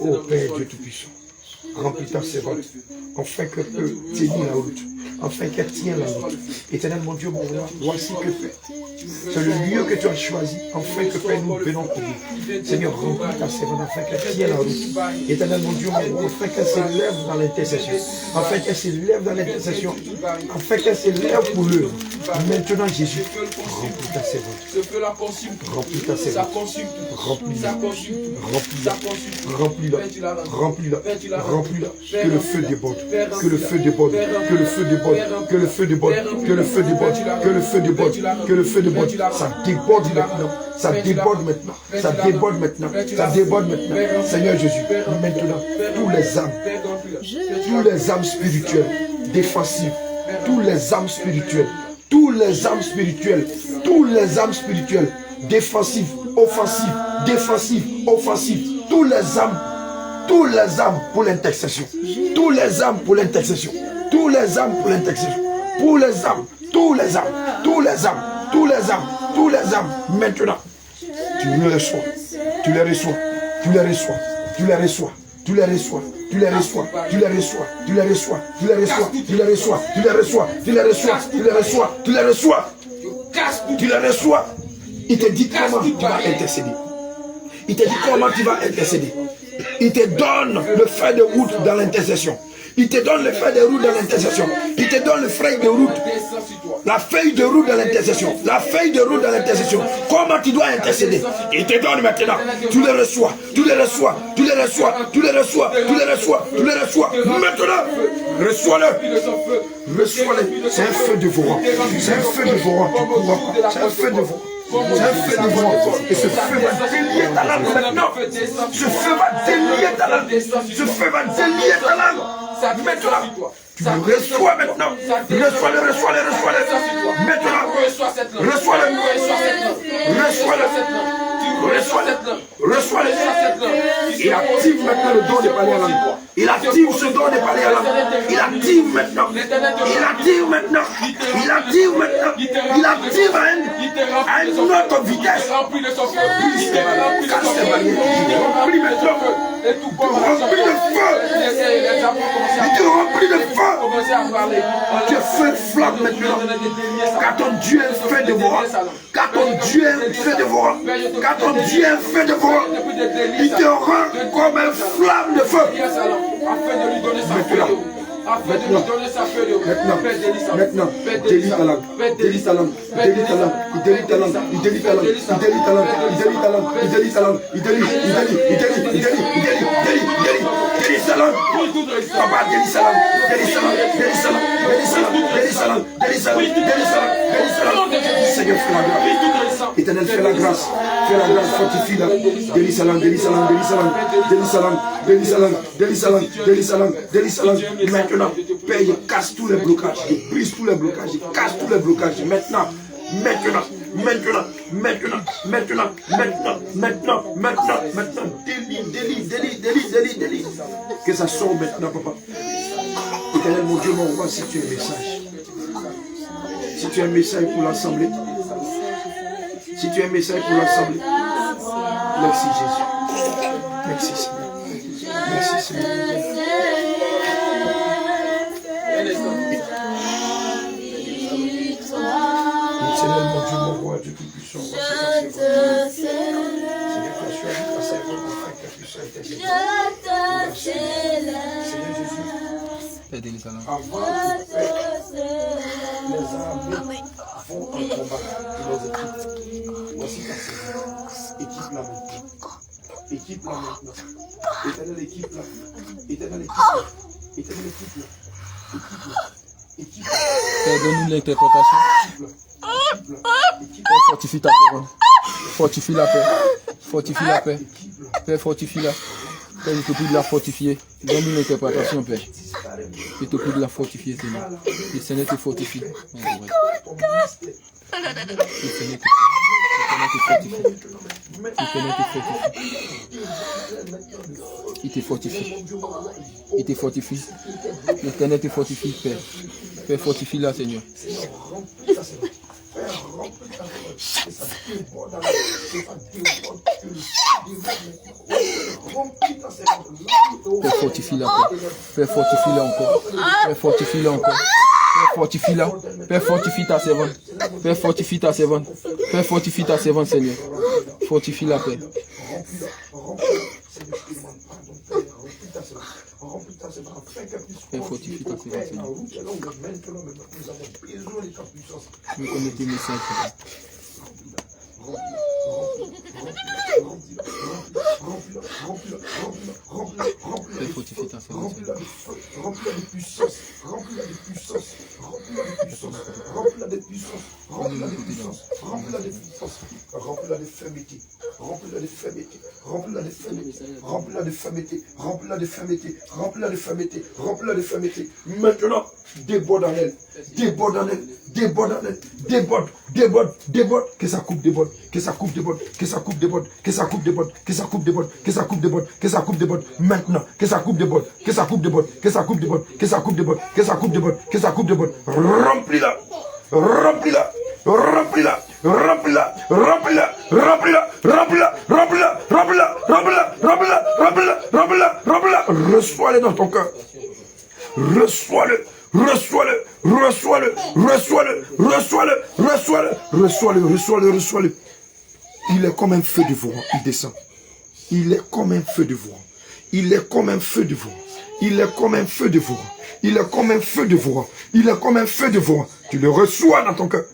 ô Père Dieu Tout-Puissant, remplis ta servante, afin que peut tenir la route, afin qu'elle tienne la route. Éternel mon Dieu, mon roi, voici que fait. C'est le lieu que tu as choisi, afin que Père nous venons trouver. Seigneur, remplis ta servante, afin qu'elle tienne la route. Éternel mon Dieu, mon roi, afin qu'elle s'élève dans l'intercession, afin qu'elle s'élève dans l'intercession, afin qu'elle s'élève pour l'œuvre. Maintenant Jésus, remplis ta servante. Remplis ta servante. Remplis-la. Remplis-la. Remplis-la. Remplis-la. Que le feu déborde. Que le feu déborde. Que le feu déborde. Que le feu déborde. Que le feu déborde. Que le feu déborde. Que le feu déborde. Ça déborde maintenant. Ça déborde maintenant. Ça déborde maintenant. Ça déborde maintenant. Seigneur Jésus, maintenant, tous les âmes spirituelles, défensives, tous les âmes spirituelles, défensives, offensives, tous les âmes pour l'intercession, tous les âmes pour l'intercession, maintenant, tu les reçois. Il te dit comment tu vas intercéder. Il te donne le feu de route dans l'intercession. Il te donne le feu de route dans l'intercession. Il te donne le feuille de route. La feuille de route dans l'intercession. La feuille de route dans l'intercession. Comment tu dois intercéder. Il te donne maintenant. Tu les reçois. Maintenant. Reçois-le. C'est un feu dévorant. C'est un feu dévorant. C'est un feu dévorant. Et ce feu va délier ta langue maintenant. Ce feu va délier ta langue. Maintenant, tu le reçois maintenant. Reçois-le. Maintenant, reçois-le. Il active maintenant le don de parler à langue. Il active ce don de parler à langue. Il active maintenant à une autre vitesse. Casse les barrières. Remplis maintenant. Remplis de feu. Tu es feu flamme maintenant. Car ton Dieu est feu dévorant. Il te rend comme une flamme de feu. Maintenant, délie ta langue. Seigneur, fais la grâce. Éternel, fais la grâce. Fortifie-la. Délie sa langue. Maintenant, Père, il casse tous les blocages. Il brise tous les blocages. Il casse tous les blocages. Maintenant. Délie. Que ça sorte maintenant, papa. Éternel, mon Dieu, mon roi, si tu es un message. Si tu as un message pour l'assemblée. Merci Jésus. Merci Seigneur. Père, délice à l'âme. Avant de faire les armées vont en combat et les équipes. Voici ta séance. Équipe-la maintenant. Équipe-la maintenant. Éternel, équipe-la. Éternel, équipe-la. Éternel, équipe-la. Équipe-la. Père, donne-nous l'interprétation. Père, fortifie ta servante. Fortifie la paix. Fortifie la paix. Père, fortifie-la. Père, je te prie de la fortifier. Donne-nous l'interprétation, Père. Je te prie de la fortifier, Seigneur. Le Seigneur te fortifie. Le Seigneur te fortifie. Le Seigneur te fortifie. Il te fortifie. Il te fortifie. L'Éternel te fortifie, Père. Père, fortifie-la, Seigneur. Père, fortifie-la, Père, fortifie-la encore. Père, fortifie-la encore. Père, fortifie-la. Père, fortifie ta servante. Père, fortifie ta servante. Père, fortifie ta servante, Seigneur. Fortifie-la, Père. Père, fortifie ta servante, Seigneur. Je connais tes messages, Seigneur. Père, fortifie ta servante, Seigneur. Remplis-la de puissance, remplis-la de puissance, remplis-la de puissance, remplis-la de puissance, remplis-la de puissance, remplis-la de fermeté, remplis-la de fermeté, remplis-la de fermeté, remplis-la de fermeté, remplis-la de fermeté, remplis-la de fermeté, remplis-la de fermeté. Maintenant, déborde en elle, déborde en elle, déborde en elle, déborde, déborde, déborde, que ça coupe déborde, que ça coupe déborde, que ça coupe déborde, que ça coupe déborde, que ça coupe déborde, que ça coupe déborde, que ça coupe déborde, maintenant, que ça coupe déborde, que ça coupe déborde, que ça coupe déborde, que ça coupe déborde, que ça coupe déborde, que ça coupe déborde, remplis-la, remplis-la, remplis-la, remplis-la, remplis-la, remplis-la, remplis-la, remplis-la, remplis-la, remplis-la, remplis-la, remplis-la, remplis-la, remplis-la, reçois-le dans ton cœur, reçois-le. Reçois-le, reçois-le, reçois-le, reçois-le, reçois-le, reçois-le, reçois-le, reçois-le. Il est comme un feu de voix, il descend. Il est comme un feu de voix. Il est comme un feu de voix. Il est comme un feu de voix. Il est comme un feu de voix. Il est comme un feu de voix. Tu le reçois dans ton cœur.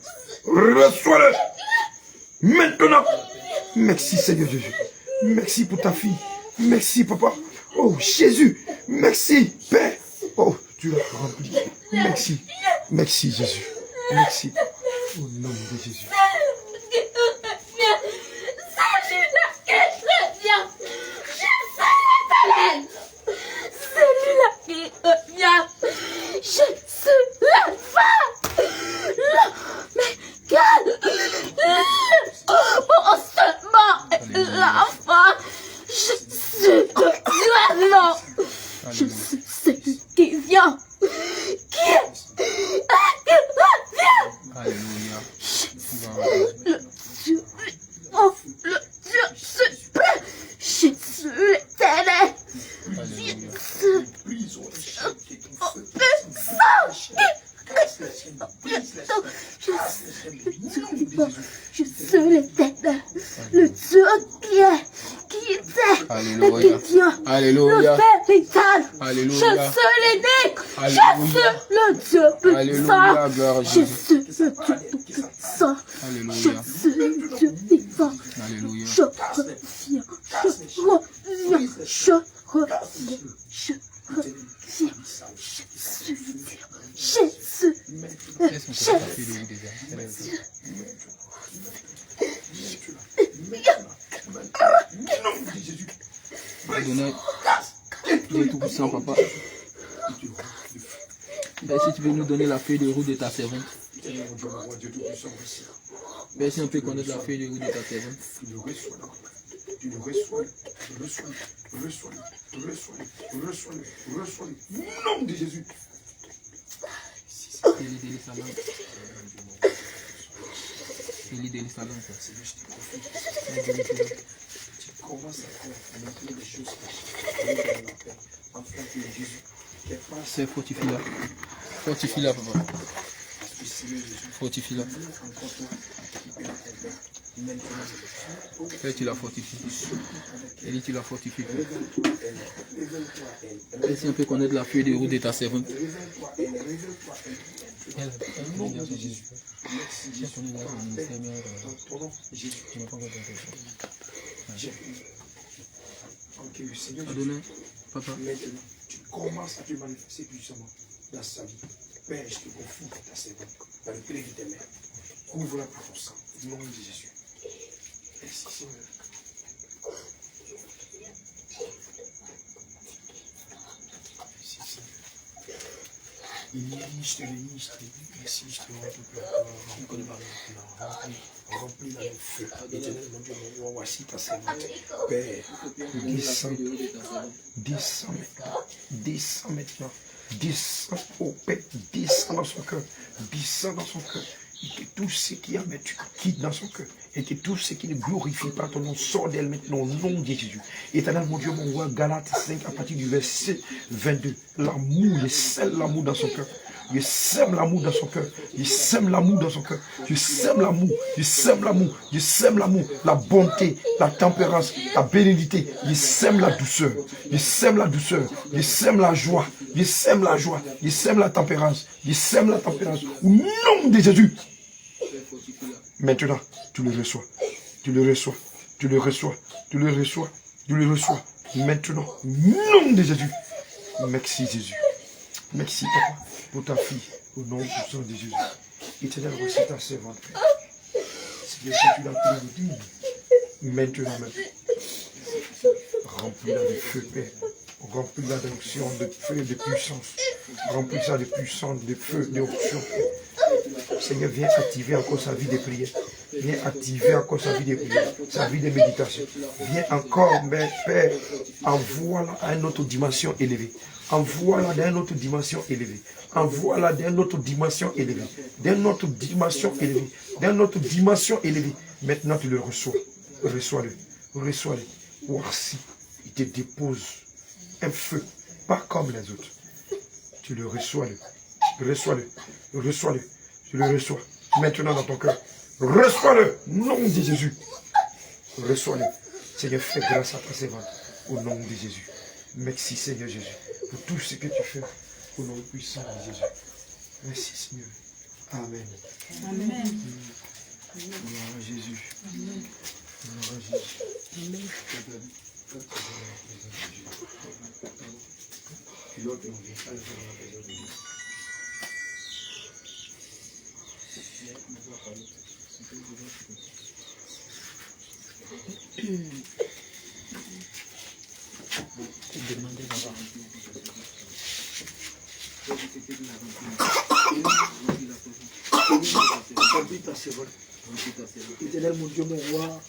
Reçois-le. Maintenant. Merci Seigneur Jésus. Merci pour ta fille. Merci Papa. Oh Jésus. Merci Père. Oh. Tu l'as rempli. Merci. Merci Jésus. Merci. Au nom de Jésus. Celui-là qui revient. Je suis la femme. Mais quel osement l'enfant. Je suis le Dieu. Je suis celui qui vient. Qui vient. Alléluia. Le Dieu vivant, le Dieu suprême. Je suis l'éternel. Je suis l'éternel, le Dieu qui était, Alléluia. et qui vient, Alléluia. le véritable. Alléluia. Je suis l'unique, je Alléluia. suis le Dieu Alléluia, puissant, gloire à je Jésus. suis le Dieu puissant, Alléluia. je suis le Dieu vivant, Alléluia. je reviens, je Jésus. Laisse-moi te faire de vous déjà. Adonai, Dieu Tout-Puissant, Papa. Ben, si tu veux nous donner la feuille de route de ta servante. Ben, si on peut connaître la feuille de route de ta servante. Tu le reçois, reçois-le. Nom de Jésus. Élie délice sa langue. Élie délice sa langue. Tu commences à mettre les choses dans la paix, afin que Jésus, c'est fortifie-la. Fortifie-la, papa. Fortifie-la. Père, tu la fortifies. Et tu la fortifies. Et si on peut connaître la feuille de route de ta servante. Adonai, papa. Maintenant, tu commences à te manifester puissamment dans sa vie. Père, je te confie ta servante dans le prix de tes mains. Couvre-la par ton sang, au nom de Jésus. Merci, Seigneur. Merci, Seigneur. Je te bénis, je te bénis. Merci, je te remplis-la de feu. Éternel, mon Dieu, mon roi, voici ta servante. Père, descends maintenant. Descends au Père, descends dans son cœur. Descends dans son cœur. Et que tout ce qui a, mais tu quittes dans son cœur. Et que tout ce qui ne glorifie pas ton nom sort d'elle maintenant au nom de Jésus. Éternel, mon Dieu, mon roi, Galates 5, à partir du verset 22. L'amour, je sème l'amour dans son cœur. Je sème l'amour dans son cœur. Je sème l'amour dans son cœur. Je sème l'amour. Je sème l'amour. Je sème l'amour. La bonté, la tempérance, la bénédicité. Je sème la douceur. Je sème la douceur. Je sème la joie. Je sème la joie. Je sème la tempérance. Je sème la tempérance. Au nom de Jésus. Maintenant, tu le reçois. Tu le reçois. Tu le reçois. Tu le reçois. Tu le reçois. Maintenant, au nom de Jésus. Merci Jésus. Merci Papa pour ta fille. Au nom du sang de Jésus. Éternel, voici ta servante. C'est que tu l'as pris. Maintenant même. Remplis-la de feu, Père. Remplis-la d'onction, de feu et de puissance. Remplis-la de puissance, de feu, d'onction. Seigneur, viens activer encore sa vie de prière. Viens activer encore sa vie de prière, sa vie de méditation. Viens encore, mais Père, envoie-la à une autre dimension élevée. Envoie-la dans une autre dimension élevée. Envoie-la dans une autre dimension élevée. Dans une autre dimension élevée. Dans une autre dimension élevée. Maintenant, tu le reçois. Reçois-le. Reçois-le. Voici, il te dépose un feu, pas comme les autres. Tu le reçois-le. Reçois-le. Reçois-le. Tu le reçois. Maintenant dans ton cœur. Reçois-le. Nom de Jésus. Reçois-le. Seigneur, fais grâce à ta servante. Au nom de Jésus. Merci Seigneur Jésus. Pour tout ce que tu fais. Au nom puissant de Jésus. Merci Seigneur. Amen. Amen. Gloire à Jésus. Amen. Gloire à Jésus. Amen. Remplis ta servante. Éternel mon Dieu, mon roi.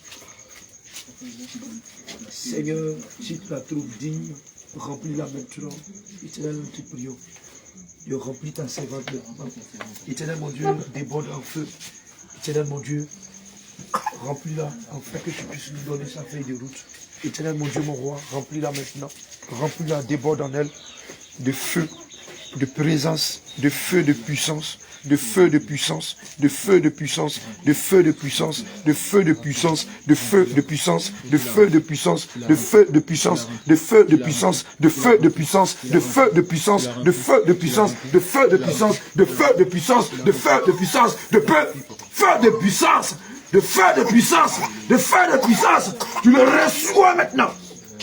Seigneur, si tu la trouves digne, remplis-la maintenant. Éternel, nous te prions. Je remplis ta servante maintenant. Éternel mon Dieu, déborde en feu. Éternel mon Dieu, remplis-la afin que tu puisses nous donner sa feuille de route. Éternel mon Dieu, mon roi, remplis-la maintenant. Remplis-la, déborde en elle de feu, de présence, de feu, de puissance. De feu de puissance, de feu de puissance, de feu de puissance, de feu de puissance, de feu de puissance, de feu de puissance, de feu de puissance, de feu de puissance, de feu de puissance, de feu de puissance, de feu de puissance, de feu de puissance, de feu de puissance, de feu de puissance, de feu de puissance, de feu de puissance, de feu de puissance. Tu le reçois maintenant.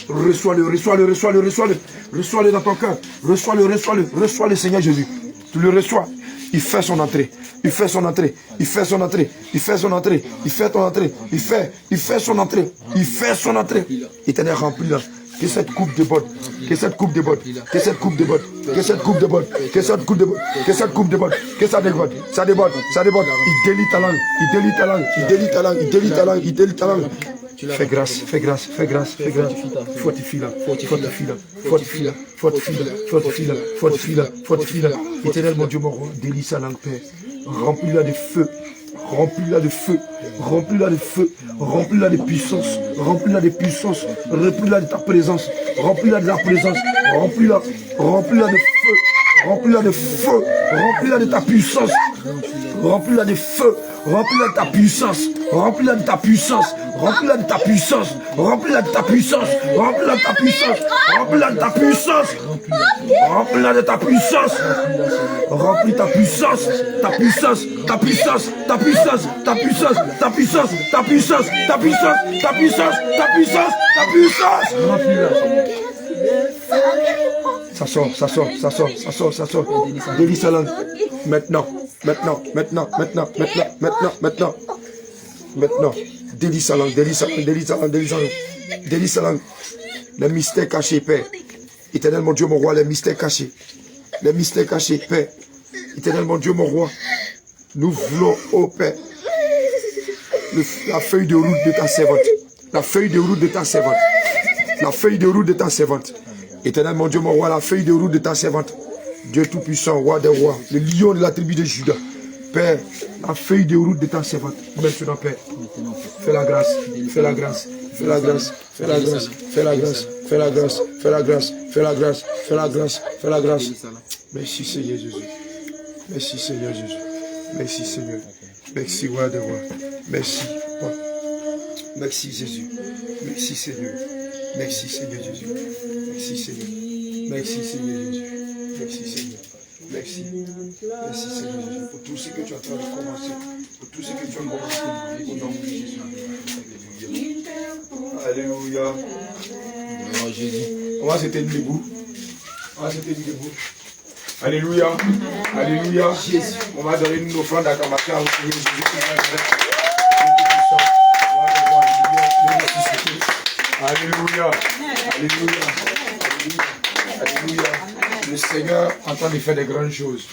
Reçois-le, reçois-le, reçois-le, reçois-le, reçois-le dans ton cœur. Reçois-le, reçois-le, reçois-le, Seigneur Jésus. Tu le reçois. Il fait son entrée, il fait son entrée, il fait son entrée, il fait son entrée, il fait ton entrée, il fait son entrée, il fait son entrée. Éternel, remplis-la. Que cette coupe déborde, que cette coupe déborde, que cette coupe déborde, que cette coupe déborde, que cette coupe déborde, que cette coupe déborde, que ça déborde, ça déborde, ça déborde. Il délie ta langue, il délie ta langue, il délie ta langue, il délie ta langue, il délie ta langue. Fais grâce, fais grâce, fais grâce, fais grâce. Fortifie-la, fortifie-la, fortifie-la, fortifie-la, fortifie-la, fortifie-la, fortifie-la. Éternel mon Dieu, mon roi, délie sa langue, Père. Remplis-la de feu, remplis-la de feu, remplis-la de feu, remplis-la de puissance, remplis-la de puissance, remplis-la de ta présence, remplis-la de ta présence, remplis-la, remplis-la de feu, remplis-la de feu, remplis-la de ta puissance, remplis-la de feu, remplis-la de ta puissance, Remplis-la de ta puissance. Remplis-la de ta puissance. Remplis-la de ta puissance. Remplis-la de ta puissance. Remplis-la de ta puissance. Remplis-la de ta puissance. Remplis ta puissance. Ta puissance. Ta puissance. Ta puissance. Ta puissance. Ta puissance. Ta puissance. Ta puissance. Ta puissance. Ta puissance. Ta puissance. Remplis-la. Ça sort, ça sort, ça sort, ça sort, ça sort. Délie sa langue. Maintenant, maintenant, maintenant, maintenant, maintenant, maintenant, maintenant. Maintenant. Délie sa langue, délie sa langue, délie sa langue, délie sa langue. Délie sa langue. Les mystères cachés, Père. Éternel, mon Dieu, mon roi, les mystères cachés. Les mystères cachés, Père. Éternel, mon Dieu, mon roi. Nous voulons, ô Père, la feuille de route de ta servante. La feuille de route de ta servante. La feuille de route de ta servante. Éternel, mon Dieu, mon roi, la feuille de route de ta servante. Dieu Tout-Puissant, roi des rois, le lion de la tribu de Juda. Père, la feuille de route de ta servante. Maintenant, Père, fais la grâce, fais la grâce, fais la grâce, fais la grâce, fais la grâce, fais la grâce, fais la grâce, fais la grâce, fais la grâce, fais la grâce. Merci Seigneur Jésus. Merci Seigneur Jésus. Merci Seigneur. Merci roi des rois. Merci. Merci Jésus. Merci Seigneur. Merci Seigneur Jésus. Merci Seigneur. Merci Seigneur Jésus. Merci Seigneur. Merci. Merci Seigneur Jésus pour tout ce que tu es en train de commencer. Pour tout ce que tu as commencé. Au nom de Jésus. Alléluia. On va se tenir debout. On va se tenir debout. Alléluia. Alléluia. Jésus. On va donner une offrande à Kamaka au Seigneur Jésus. Alléluia. Alléluia. Alléluia. Le Seigneur est en train de faire des grandes choses.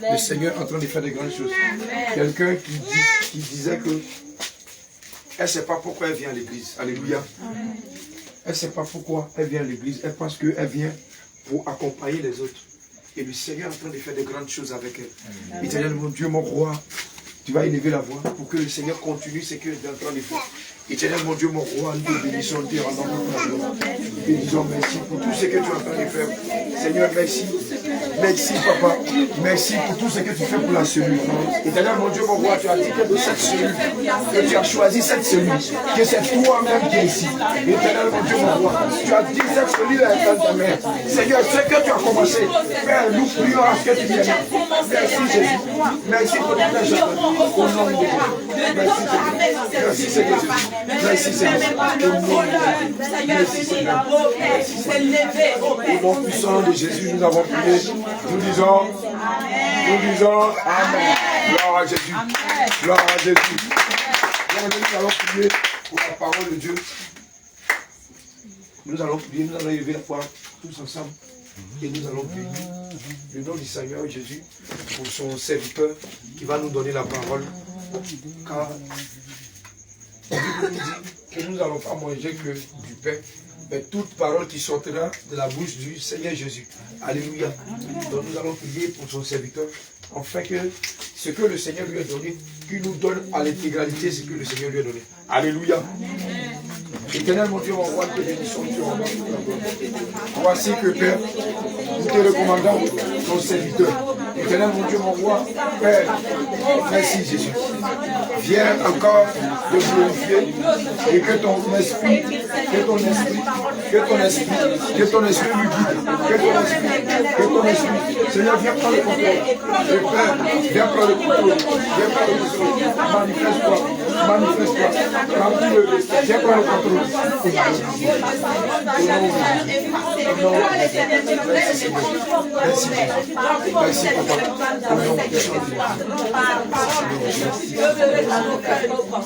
Le Seigneur est en train de faire des grandes choses. Quelqu'un qui disait que elle ne sait pas pourquoi elle vient à l'église. Alléluia. Elle ne sait pas pourquoi elle vient à l'église. Elle pense qu'elle vient pour accompagner les autres. Et le Seigneur est en train de faire de grandes choses avec elle. Éternel, mon Dieu, mon roi, tu vas élever la voix pour que le Seigneur continue ce qu'il est en train de faire. Éternel, mon Dieu, mon roi, nous te bénissons, nous te rendons gloire. Nous te disons merci pour tout ce que tu es en train de faire. Seigneur, merci. Merci, Papa. Merci pour tout ce que tu fais pour la cellule. Éternel, mon Dieu, mon roi, tu as dit que de cette cellule, que tu as choisi cette cellule, que c'est toi-même qui es ici. Éternel, mon Dieu, mon roi, tu as dit cette cellule est dans ta main. Seigneur, ce que tu as commencé, Père, nous prions à ce que tu viennes. Merci, Jésus. Merci pour ta personne. Au nom de Dieu. Merci, Seigneur. Merci, Seigneur. Merci Seigneur. Au nom puissant de Jésus, nous avons prié. Nous disons Amen. Gloire à Jésus. Gloire à Jésus. Nous allons prier pour la parole de Dieu. Nous allons prier, nous allons élever la foi tous ensemble. Et nous allons prier le nom du Seigneur Jésus pour son serviteur qui va nous donner la parole. Car la Bible dit que nous n'allons pas manger que du pain, mais toute parole qui sortira de la bouche du Seigneur Jésus. Alléluia. Donc nous allons prier pour son serviteur, afin que ce que le Seigneur lui a donné, qu'il nous donne à l'intégralité ce que le Seigneur lui a donné. Alléluia. Éternel, mon Dieu, mon roi, te bénissons, tu rendons toute la gloire. Voici que Père, nous te recommandons ton serviteur. Éternel, mon Dieu, mon roi, Père, merci Jésus. Viens encore te glorifier et que ton esprit lui guide. Que ton esprit, Seigneur, viens prendre le contrôle. Père, viens prendre le contrôle. Viens prendre le contrôle. Manifeste-toi. Remplis-le. Viens prendre le contrôle. Merci, Papa.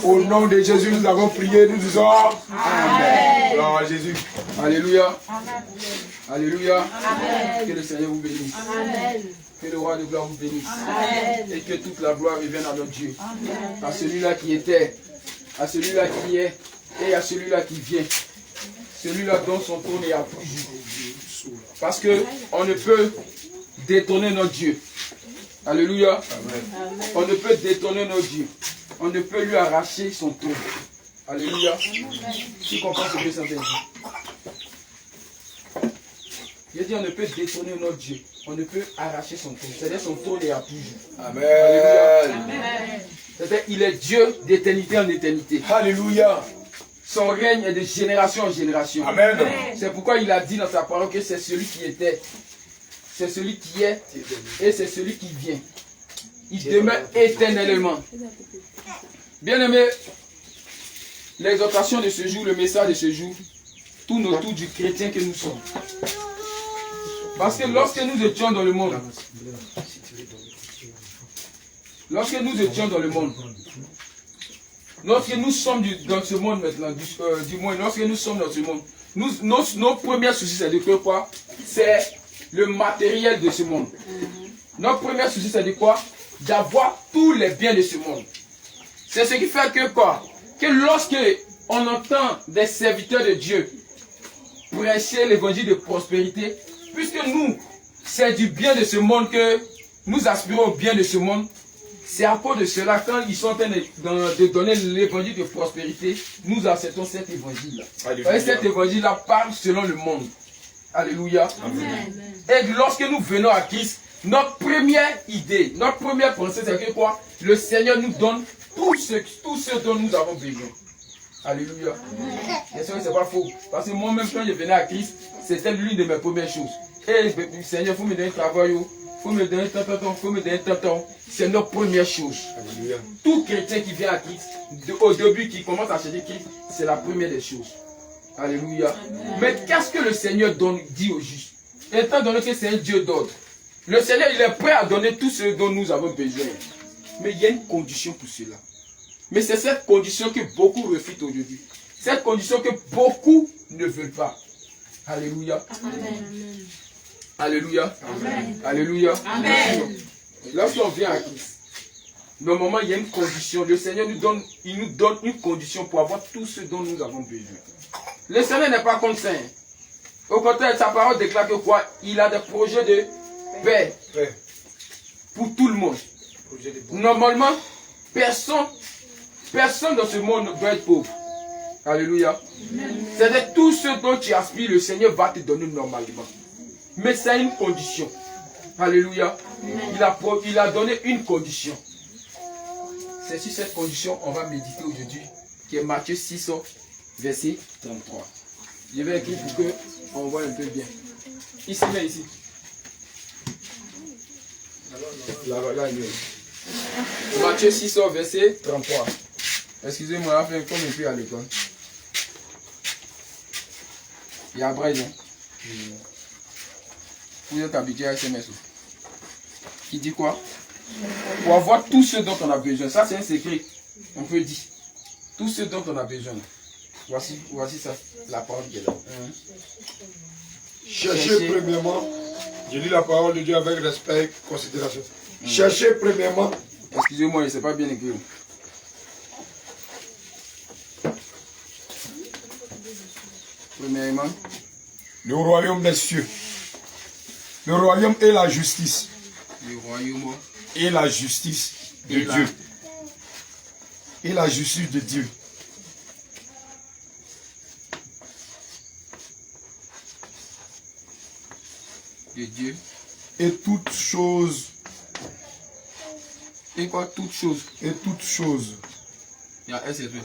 Au nom de Jésus, nous avons prié, nous disons Amen. Gloire à Jésus. Alléluia. Alléluia. Que le Seigneur vous bénisse. Amen. Que le roi de gloire vous bénisse. Amen. Et que toute la gloire revienne à notre Dieu. Amen. À celui-là qui était, à celui-là qui est, et à celui-là qui vient. Celui-là dont son trône est appuyé. Parce qu'on ne peut détourner notre Dieu. Alléluia. Amen. On ne peut détourner notre Dieu. On ne peut lui arracher son trône. Alléluia. Tu comprends ce que ça veut dire? Je dis, on ne peut détourner notre Dieu. On ne peut arracher son trône. C'est-à-dire son trône est à toujours. Amen. C'est-à-dire il est Dieu d'éternité en éternité. Alléluia. Son règne est de génération en génération. Amen. C'est pourquoi il a dit dans sa parole que c'est celui qui était, c'est celui qui est et c'est celui qui vient. Il demeure éternellement. Bien-aimés, l'exhortation de ce jour, le message de ce jour, tourne autour du chrétien que nous sommes. Parce que lorsque nous étions dans le monde, lorsque nous sommes dans ce monde maintenant, du moins lorsque nous sommes dans ce monde, nos premiers soucis c'est de quoi? C'est le matériel de ce monde. Notre premier souci c'est de quoi? D'avoir tous les biens de ce monde. C'est ce qui fait que quoi? Que lorsque on entend des serviteurs de Dieu prêcher l'évangile de prospérité, puisque nous, c'est du bien de ce monde que nous aspirons au bien de ce monde, c'est à cause de cela, quand ils sont en train de donner l'évangile de prospérité, nous acceptons cet évangile-là. Et cet évangile-là parle selon le monde. Alléluia. Amen. Et lorsque nous venons à Christ, notre première idée, notre première pensée, c'est que quoi? Le Seigneur nous donne tout ce dont nous avons besoin. Alléluia. Bien sûr, c'est pas faux. Parce que moi-même, quand je venais à Christ, c'était l'une de mes premières choses. Et le Seigneur, il faut me donner un travail, il faut me donner un temps. C'est notre première chose. Alléluia. Tout chrétien qui vient à Christ, au début, qui commence à chercher Christ, c'est la première des choses. Alléluia. Amen. Mais qu'est-ce que le Seigneur dit au juste? Étant donné que c'est un Dieu d'ordre, le Seigneur, il est prêt à donner tout ce dont nous avons besoin. Mais il y a une condition pour cela. Mais c'est cette condition que beaucoup refutent aujourd'hui. Cette condition que beaucoup ne veulent pas. Alléluia. Amen. Alléluia. Amen. Alléluia. Amen. Lorsqu'on vient à Christ, normalement il y a une condition. Le Seigneur nous donne une condition pour avoir tout ce dont nous avons besoin. Le Seigneur n'est pas comme ça. Au contraire, sa parole déclare que quoi? Il a des projets de paix pour tout le monde. Normalement, personne dans ce monde ne doit être pauvre. Alléluia. C'est-à-dire tout ce dont tu aspires, le Seigneur va te donner normalement. Mais c'est une condition. Alléluia. Il a donné une condition. C'est sur cette condition qu'on va méditer aujourd'hui, qui est Matthieu 6, verset 33. Je vais écrire pour qu'on voit un peu bien. Ici, mais ici. Là, Matthieu 6, verset 33. Excusez-moi, comme un peu à l'école. Il y a Braille. Vous êtes habitué à SMS. Qui dit quoi? Pour avoir tout ce dont on a besoin. Ça, c'est un secret. On peut dire. Tout ce dont on a besoin. Voici ça, la parole qui est là. Cherchez premièrement, je lis la parole de Dieu avec respect et considération. Cherchez premièrement. Excusez-moi, je ne sais pas bien écrire. Premièrement, le royaume des cieux. Le royaume et la justice. Le royaume et la justice de Dieu. Et la justice de Dieu. De Dieu. Et toutes choses. Et quoi? Toutes choses. Et toutes choses. Il y a SSV.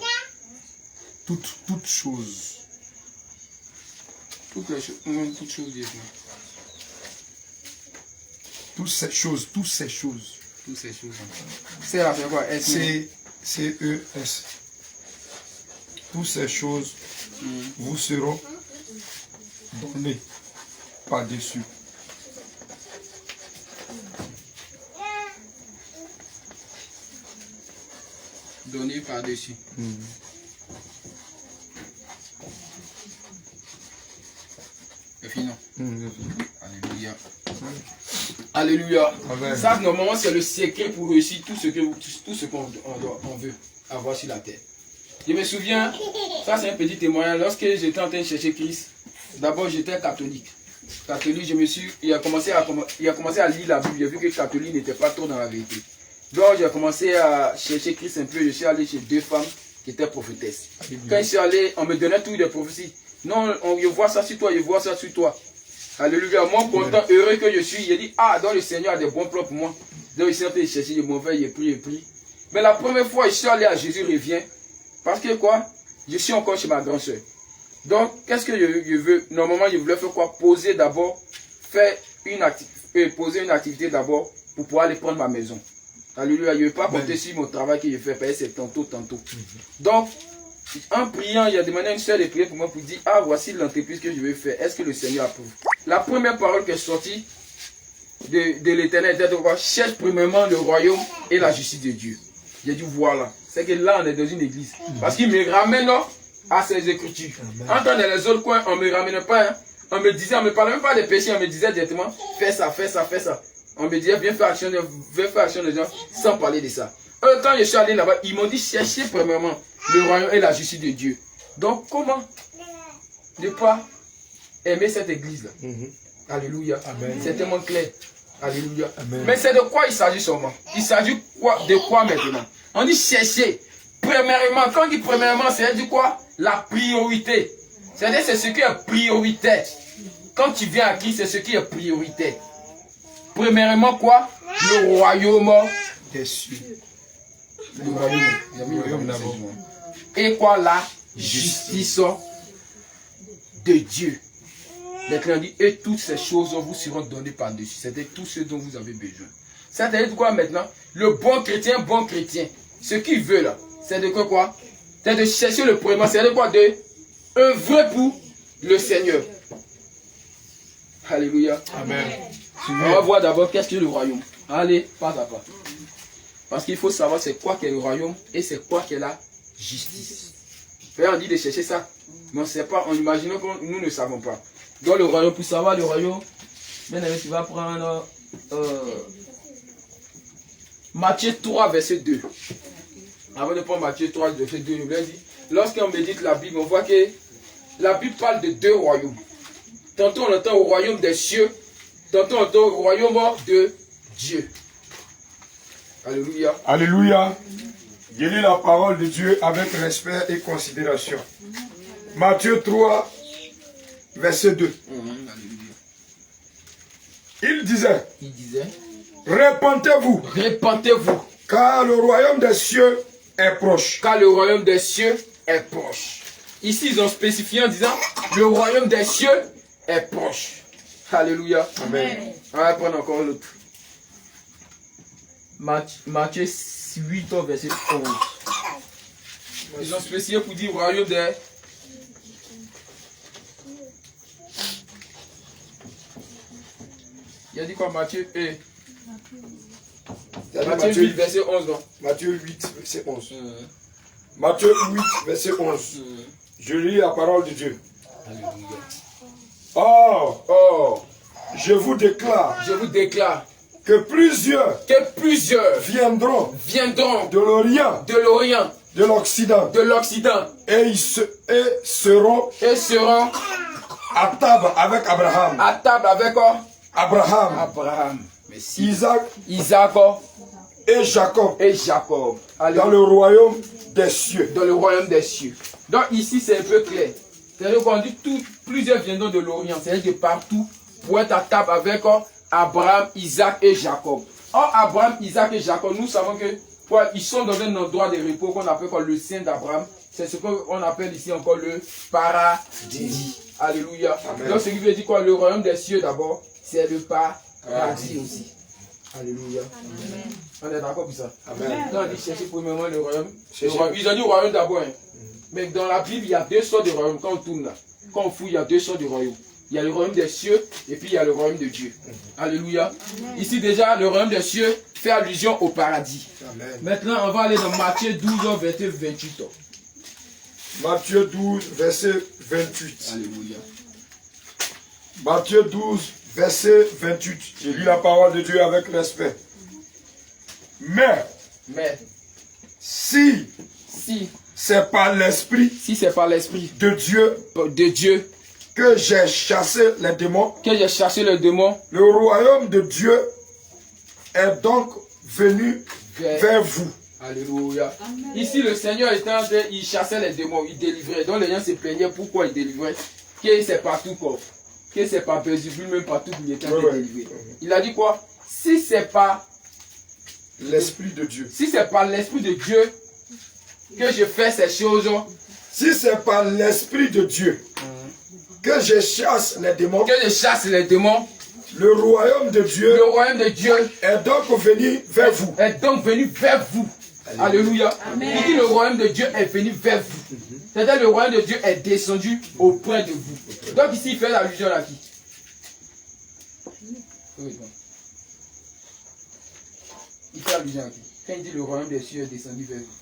Toutes choses. Toutes les choses. Toutes choses. Toutes ces choses. Toutes ces choses. C'est là, c'est quoi? C-E-S. Toutes ces choses vous seront données par-dessus. Données par-dessus. Et fini. Alléluia. Alléluia. Amen. Ça, normalement, c'est le secret pour réussir tout ce qu'on veut avoir sur la terre. Je me souviens, ça c'est un petit témoignage, lorsque j'étais en train de chercher Christ, d'abord j'étais catholique. Il a commencé à lire la Bible, j'ai vu que catholique n'était pas trop dans la vérité. Donc j'ai commencé à chercher Christ un peu, je suis allé chez 2 femmes qui étaient prophétesses. Quand je suis allé, on me donnait toutes les prophéties. Non, je vois ça sur toi, je vois ça sur toi. Alléluia. Moi, content, heureux que je suis. Il dit, ah, donc le Seigneur a des bons plans pour moi. Donc, il s'est en train de chercher le mauvais, il prie. Mais la première fois, je suis allé à Jésus revient. Parce que quoi? Je suis encore chez ma grande soeur. Donc, qu'est-ce que je veux? Normalement, je voulais faire quoi? Poser d'abord, poser une activité d'abord pour pouvoir aller prendre ma maison. Alléluia. Je ne veux pas compter sur mon travail que je fais. Parce que c'est tantôt. Donc, en priant, il a demandé à une soeur de prier pour moi pour dire, ah, voici l'entreprise que je vais faire. Est-ce que le Seigneur approuve? La première parole qui est sortie de l'Éternel était de quoi? Cherche premièrement le royaume et la justice de Dieu. J'ai dit, voilà. C'est que là, on est dans une église. Parce qu'il me ramène à ses écritures. En temps dans les autres coins, on ne me ramenait pas. Hein. On me disait, on ne me parlait même pas des péchés. On me disait directement, fais ça. On me disait, viens faire action des gens sans parler de ça. Quand je suis allé là-bas, ils m'ont dit, cherchez premièrement le royaume et la justice de Dieu. Donc, comment ne pas aimer cette église-là? Alléluia. C'est tellement clair. Alléluia. Amen. Mais c'est de quoi il s'agit seulement? Il s'agit de quoi maintenant? On dit chercher. Premièrement, quand on dit premièrement, c'est du quoi? La priorité. C'est-à-dire c'est ce qui est prioritaire. Quand tu viens à Christ, c'est ce qui est prioritaire. Premièrement quoi? Le royaume des cieux. Le royaume d'abord. Et quoi? La justice de Dieu. Maintenant, dit, et toutes ces choses vous seront données par-dessus. C'est tout ce dont vous avez besoin. C'est-à-dire quoi maintenant? Le bon chrétien, ce qu'il veut là, c'est de quoi? C'est de chercher le premier. C'est de quoi? De œuvrer pour le Seigneur. Alléluia. Amen. On va voir d'abord qu'est-ce que le royaume. Allez, pas à pas. Parce qu'il faut savoir c'est quoi qu'est le royaume et c'est quoi qu'est la justice. On dit de chercher ça. Mais on ne sait pas, on imagine que nous ne savons pas. Donc le royaume, pour savoir le royaume, maintenant tu vas prendre Matthieu 3, verset 2. Avant de prendre Matthieu 3, verset 2, je vous l'ai dit, lorsqu'on médite la Bible, on voit que la Bible parle de deux royaumes. Tantôt on entend au royaume des cieux, tantôt on entend au royaume de Dieu. Alléluia. Alléluia. Je lis la parole de Dieu avec respect et considération. Matthieu 3, verset 2. Il disait, répentez-vous, car le royaume des cieux est proche. Car le royaume des cieux est proche. Ici, ils ont spécifié en disant, le royaume des cieux est proche. Alléluia. Amen. On va prendre encore l'autre. Matthieu 8, verset 11. Ils ont spécifié pour dire royaume des... Il a dit quoi Matthieu Matthieu 8, verset 11. Non? Matthieu 8, verset 11. Matthieu 8, verset 11. Je lis la parole de Dieu. Or, je vous déclare que plusieurs viendront de l'Orient, de l'Occident, et seront à table avec Abraham. Abraham. Isaac et Jacob. Dans le royaume des cieux. Donc ici c'est un peu clair. C'est-à-dire qu'on dit plusieurs viendront de l'Orient. C'est-à-dire que partout pour être à table avec Abraham, Isaac et Jacob. Or Abraham, Isaac et Jacob, nous savons que ils sont dans un endroit de repos qu'on appelle le sein d'Abraham. C'est ce qu'on appelle ici encore le paradis. Alléluia. Amen. Donc ce qui veut dire quoi? Le royaume des cieux d'abord, c'est le paradis aussi. Alléluia. Amen. On est d'accord pour ça? Amen. Quand on dit chercher premièrement le royaume, ils ont dit royaume d'abord. Hein. Mais dans la Bible, il y a deux sortes de royaumes. Quand on tourne là, quand on fouille, il y a deux sortes de royaumes. Il y a le royaume des cieux et puis il y a le royaume de Dieu. Alléluia. Amen. Ici déjà, le royaume des cieux fait allusion au paradis. Amen. Maintenant, on va aller dans Matthieu 12, verset 28. Matthieu 12, verset 28. Alléluia. Matthieu 12, verset 28. J'ai lu la parole de Dieu avec respect. Mais si c'est par l'esprit de Dieu que j'ai chassé les démons, le royaume de Dieu est donc venu vers vous. Alléluia. Amen. Ici, le Seigneur était en train, il chassait les démons, il délivrait. Donc les gens se plaignaient pourquoi il délivrait. Que c'est partout quoi. que c'est pas Beelzébul, même partout où il était délivré. Il a dit quoi? Si c'est pas l'Esprit de Dieu. Si c'est par l'Esprit de Dieu que je fais ces choses. Si c'est par l'Esprit de Dieu que je chasse les démons. Que je chasse les démons. Le royaume de Dieu. Le royaume de Dieu est donc venu vers vous. Est donc venu vers vous. Alléluia. Il dit le royaume de Dieu est venu vers vous. C'est-à-dire le royaume de Dieu est descendu auprès de vous. Donc ici il fait allusion à qui? Il fait allusion à qui? Quand il dit le royaume des cieux est descendu vers vous.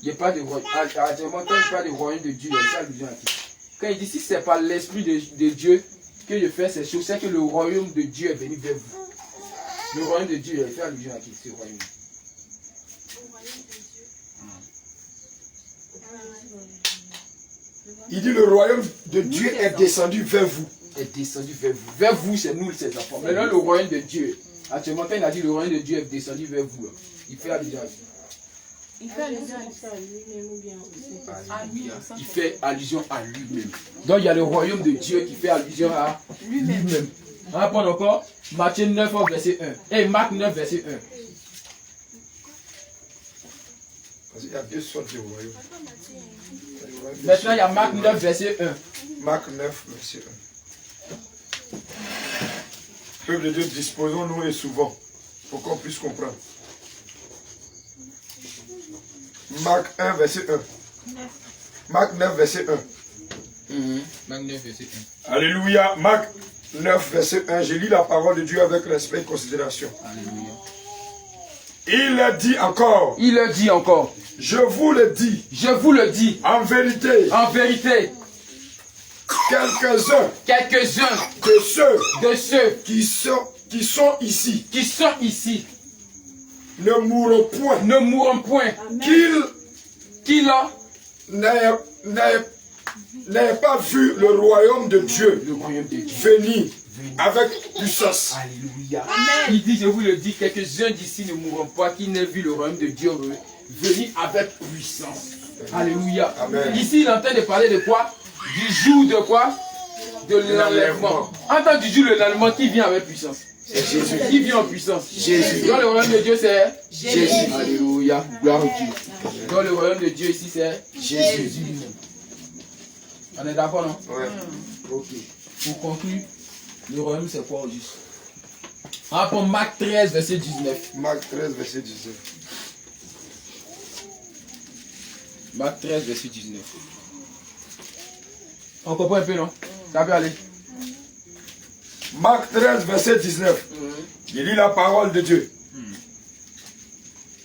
Il n'y a pas de royaume. Quand il parle du royaume de Dieu, il fait allusion à qui? Quand il dit si c'est par l'Esprit de Dieu que je fais ces choses, c'est que le royaume de Dieu est venu vers vous. Le royaume de Dieu, il fait allusion à qui? Ce royaume. Il dit le royaume de Dieu est descendu vers vous. Est descendu vers vous. Vers vous, c'est nous, ses enfants. Maintenant, le royaume de Dieu. Actuellement, quand il a dit le royaume de Dieu est descendu vers vous, il fait allusion à qui? Il fait allusion à lui-même ou bien aussi? Il fait allusion à lui-même. Donc il y a le royaume de Dieu qui fait allusion à lui-même. On va prendre encore Matthieu 9, verset 1. Et Marc 9, verset 1. Parce qu'il y a deux sortes de royaumes. Maintenant il y a Marc 9, verset 1. Marc 9, verset 1. Peuple de Dieu, disposons-nous et souvent pour qu'on puisse comprendre. Marc 1, verset 1. Marc 9, verset 1. Marc 9, verset 1. Alléluia. Marc 9, verset 1. Je lis la parole de Dieu avec respect et considération. Alléluia. Il dit encore. Il dit encore. Je vous le dis. Je vous le dis. En vérité. En vérité. Quelques-uns. Quelques-uns. De ceux. Qui sont ici. Qui sont ici. Ne mourront point. Ne mourront point. Qu'ils n'aient pas vu le royaume de Dieu, venir avec puissance. Alléluia. Il dit, je vous le dis, quelques-uns d'ici ne mourront pas, qui n'aient vu le royaume de Dieu venir avec puissance. Alléluia. Amen. Ici, il est en train de parler de quoi? Du jour de quoi? De l'enlèvement. En tant du jour de l'enlèvement, qui vient avec puissance? C'est Jésus. Qui vient en puissance? Jésus. Dans le royaume de Dieu, c'est Jésus. Alléluia. Gloire à Dieu. Dans le royaume de Dieu, ici, c'est Jésus. On est d'accord, non? Oui. Ok. Pour conclure, le royaume, c'est quoi au juste? On va prendre Marc 13, verset 19. Marc 13, verset 19. Marc 13, verset 19. On comprend un peu, non? Ça peut aller. Marc 13, verset 19. Il lit la parole de Dieu.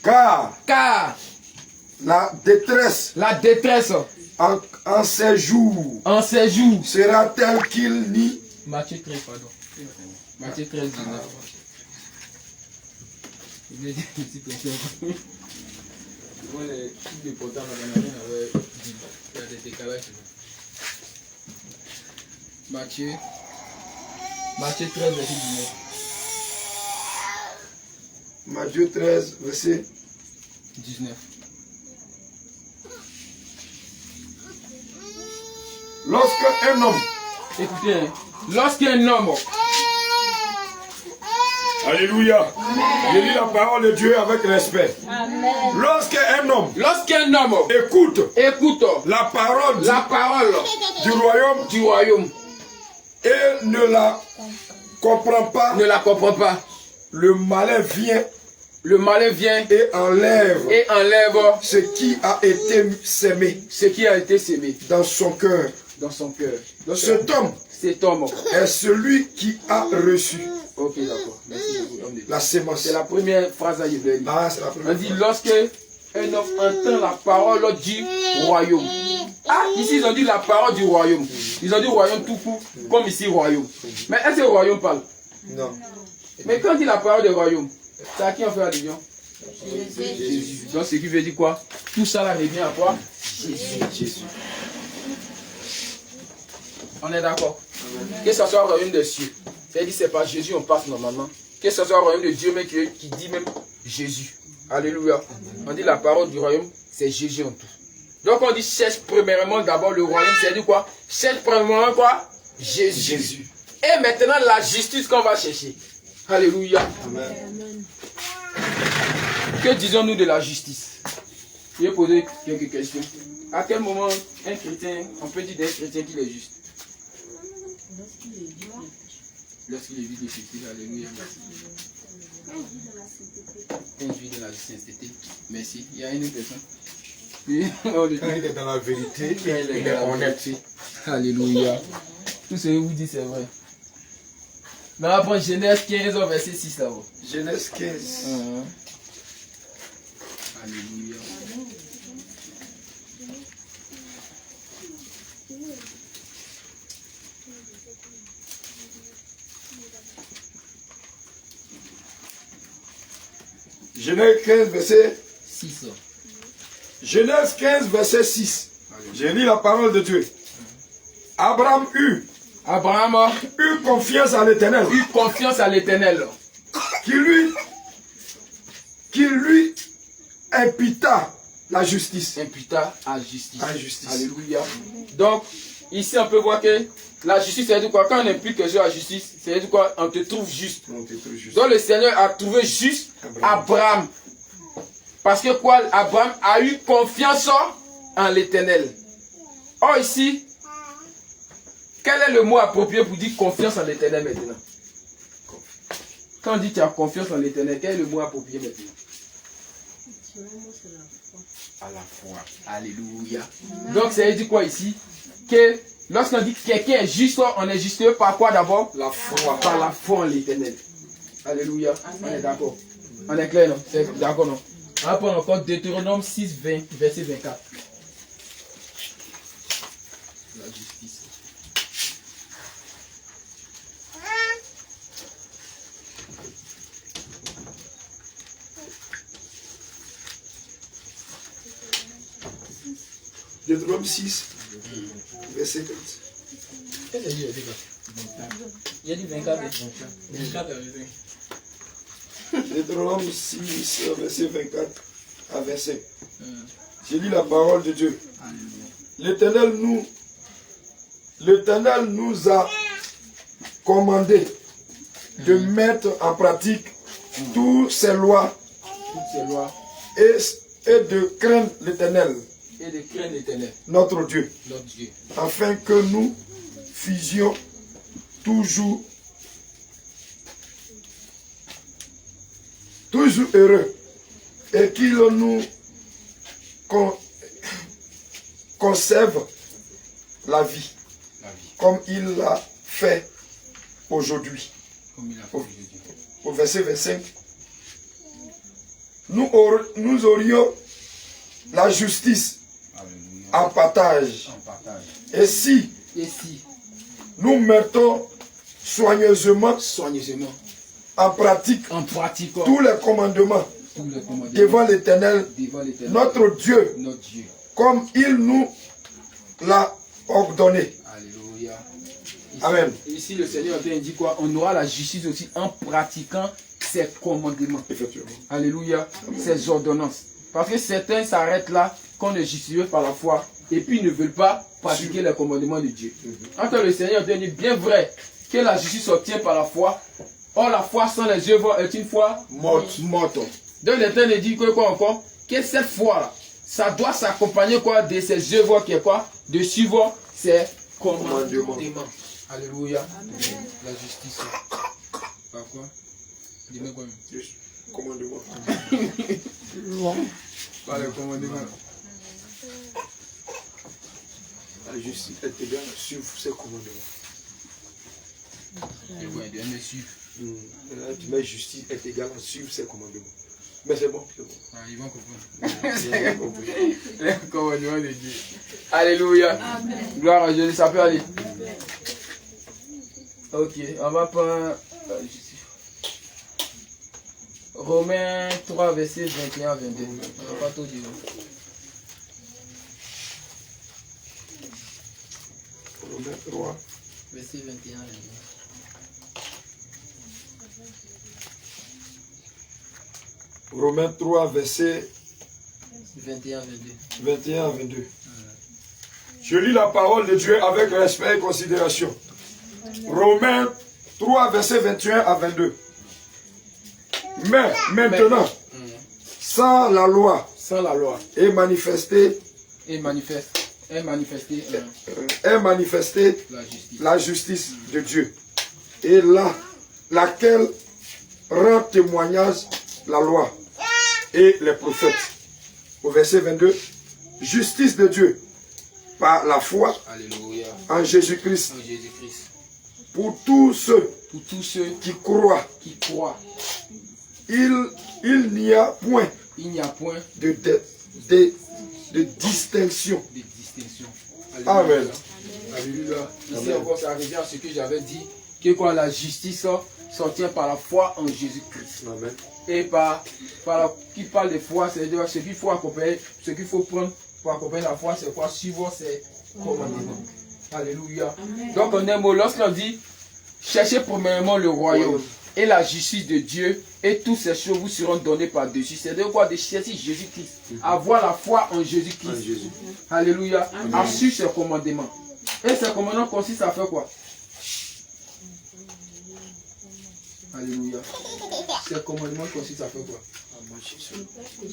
Car la détresse en ces jours sera telle qu'il nie. Matthieu 13, pardon. Matthieu 13, 19. Je voulais dire une petite question. Moi, les trucs de portable, on avait dit. Il y a des décalages. Matthieu 13, verset 19. Matthieu 13, verset 19. Lorsqu'un homme. Écoutez, lorsqu'un homme. Alléluia. Je lis la parole de Dieu avec respect. Lorsqu'un homme écoute la parole du royaume et ne la comprend pas, le malin vient et enlève ce qui a été sémé dans son cœur. Cet homme est celui qui a reçu. Ok, d'accord. Merci beaucoup. La sémence. C'est la première phrase à Yves. Ah, c'est la première. On dit lorsque un homme entend la parole du royaume. Ah, ici ils ont dit la parole du royaume. Ils ont dit royaume tout court, comme ici royaume. Mais est-ce que le royaume parle? Non. Mais quand on dit la parole du royaume, c'est à qui on fait allusion? Jésus. Donc ce qui veut dire quoi? Tout ça là revient à quoi? Jésus. On est d'accord? Que ce soit le royaume des cieux. C'est-à-dire c'est pas Jésus on passe normalement. Que ce soit le royaume de Dieu mais qui dit même Jésus. Alléluia. On dit la parole du royaume, c'est Jésus en tout. Donc on dit cherche premièrement d'abord le royaume, c'est-à-dire quoi? Cherche premièrement quoi? Jésus. Et maintenant la justice qu'on va chercher. Alléluia. Amen. Que disons-nous de la justice? Je vais poser quelques questions. À quel moment un chrétien, on peut dire d'un chrétien qu'il est juste? Lorsqu'il est vide de justice. Alléluia. Un juif de la sainteté. Merci. Il y a une autre personne. Quand il est dans la vérité, il est honnête. Alléluia. Tout ce que vous dites, c'est vrai. Mais après Genèse 15, verset 6 là-bas. Genèse 15. Alléluia. Genèse 15, verset 6. Genèse 15, verset 6. J'ai lu la parole de Dieu. Abraham eut confiance à l'Éternel. Eut confiance à l'Éternel. Qui lui imputa la justice. Imputa à justice. À justice. Alléluia. Donc, ici on peut voir que la justice, c'est-à-dire quoi? Quand on impute quelque chose à la justice, c'est-à-dire quoi? On te trouve juste. On te trouve juste. Donc le Seigneur a trouvé juste Abraham. Parce que quoi? Abraham a eu confiance en l'Éternel. Or ici, quel est le mot approprié pour dire confiance en l'Éternel maintenant? Quand on dit tu as confiance en l'Éternel, quel est le mot approprié maintenant? À la foi. Alléluia. Donc ça veut dire quoi ici? Que lorsqu'on dit que quelqu'un est juste, on est juste par quoi d'abord? La foi. Par la foi en l'Éternel. Alléluia. On est d'accord. On est clair, non? C'est d'accord, non? On va prendre encore Deutéronome 6, 20, verset 24. La justice. Deutéronome 6, verset 20. Qu'est-ce que c'est? Il a dit 24. 24. Deutéronome 6, verset 24 à 25. J'ai lu la parole de Dieu. L'Éternel nous a commandé de mettre en pratique toutes ces lois et de craindre l'Éternel, Et de craindre l'Éternel, notre Dieu, afin que nous fusions toujours heureux et qu'il nous conserve la vie comme il l'a fait aujourd'hui. Au verset 25, nous aurions la justice en partage. Et si nous mettons soigneusement en pratique tous les commandements devant l'Éternel, notre Dieu, comme il nous l'a ordonné. Alléluia. Amen. Ici, le Seigneur dit quoi? On aura la justice aussi en pratiquant ses commandements. Effectivement. Alléluia. Ses ordonnances. Parce que certains s'arrêtent là, qu'on est justifié par la foi, et puis ils ne veulent pas pratiquer les commandements de Dieu. Quand le Seigneur dit bien vrai que la justice s'obtient par la foi, or la foi sans les œuvres est une foi morte. Donc l'Éternel dit que quoi encore? Que cette foi-là, ça doit s'accompagner quoi de ces œuvres qui est quoi? De suivre ses commandements. Alléluia. La justice. Par quoi? Dis-moi quoi? Commandement. Loi. Par le commandement. La justice est égale à suivre ses commandements. Et ouais, Dieu me suit. Là, tu mets justice est égale à suivre ses commandements. Mais c'est bon, c'est bon. Ah, ils vont comprendre. Les commandements de Dieu. Alléluia. Amen. Gloire à Dieu, ça peut aller. Ok, on va prendre Romains 3, verset 21 à 22. On va pas tout dire. Romains 3. Verset 21 à 22. Romains 3, verset 21, 22. 21 à 22. Je lis la parole de Dieu avec respect et considération. Romains 3, versets 21 à 22. Mais maintenant, sans la loi, est manifestée la justice de Dieu. Et laquelle rend témoignage la loi et les prophètes. Au verset 22, justice de Dieu par la foi en Jésus-Christ. Pour tous ceux qui croient, il n'y a point de distinction. Amen. Alléluia. Ici encore, ça revient à ce que j'avais dit, que quoi, la justice s'obtient par la foi en Jésus-Christ. Amen. Et qui parle de foi, c'est-à-dire ce qu'il faut accompagner, ce qu'il faut prendre pour accompagner la foi, c'est quoi? Suivre ses commandements. Alléluia. Amen. Donc en un mot, lorsqu'on dit cherchez premièrement le royaume et la justice de Dieu, et toutes ces choses vous seront données par-dessus. C'est-à-dire quoi? De chercher Jésus-Christ. Avoir la foi en Jésus-Christ. Alléluia. À suivre ses commandements. Et ces commandements consistent à faire quoi? Alléluia. Ces commandements consistent à faire quoi?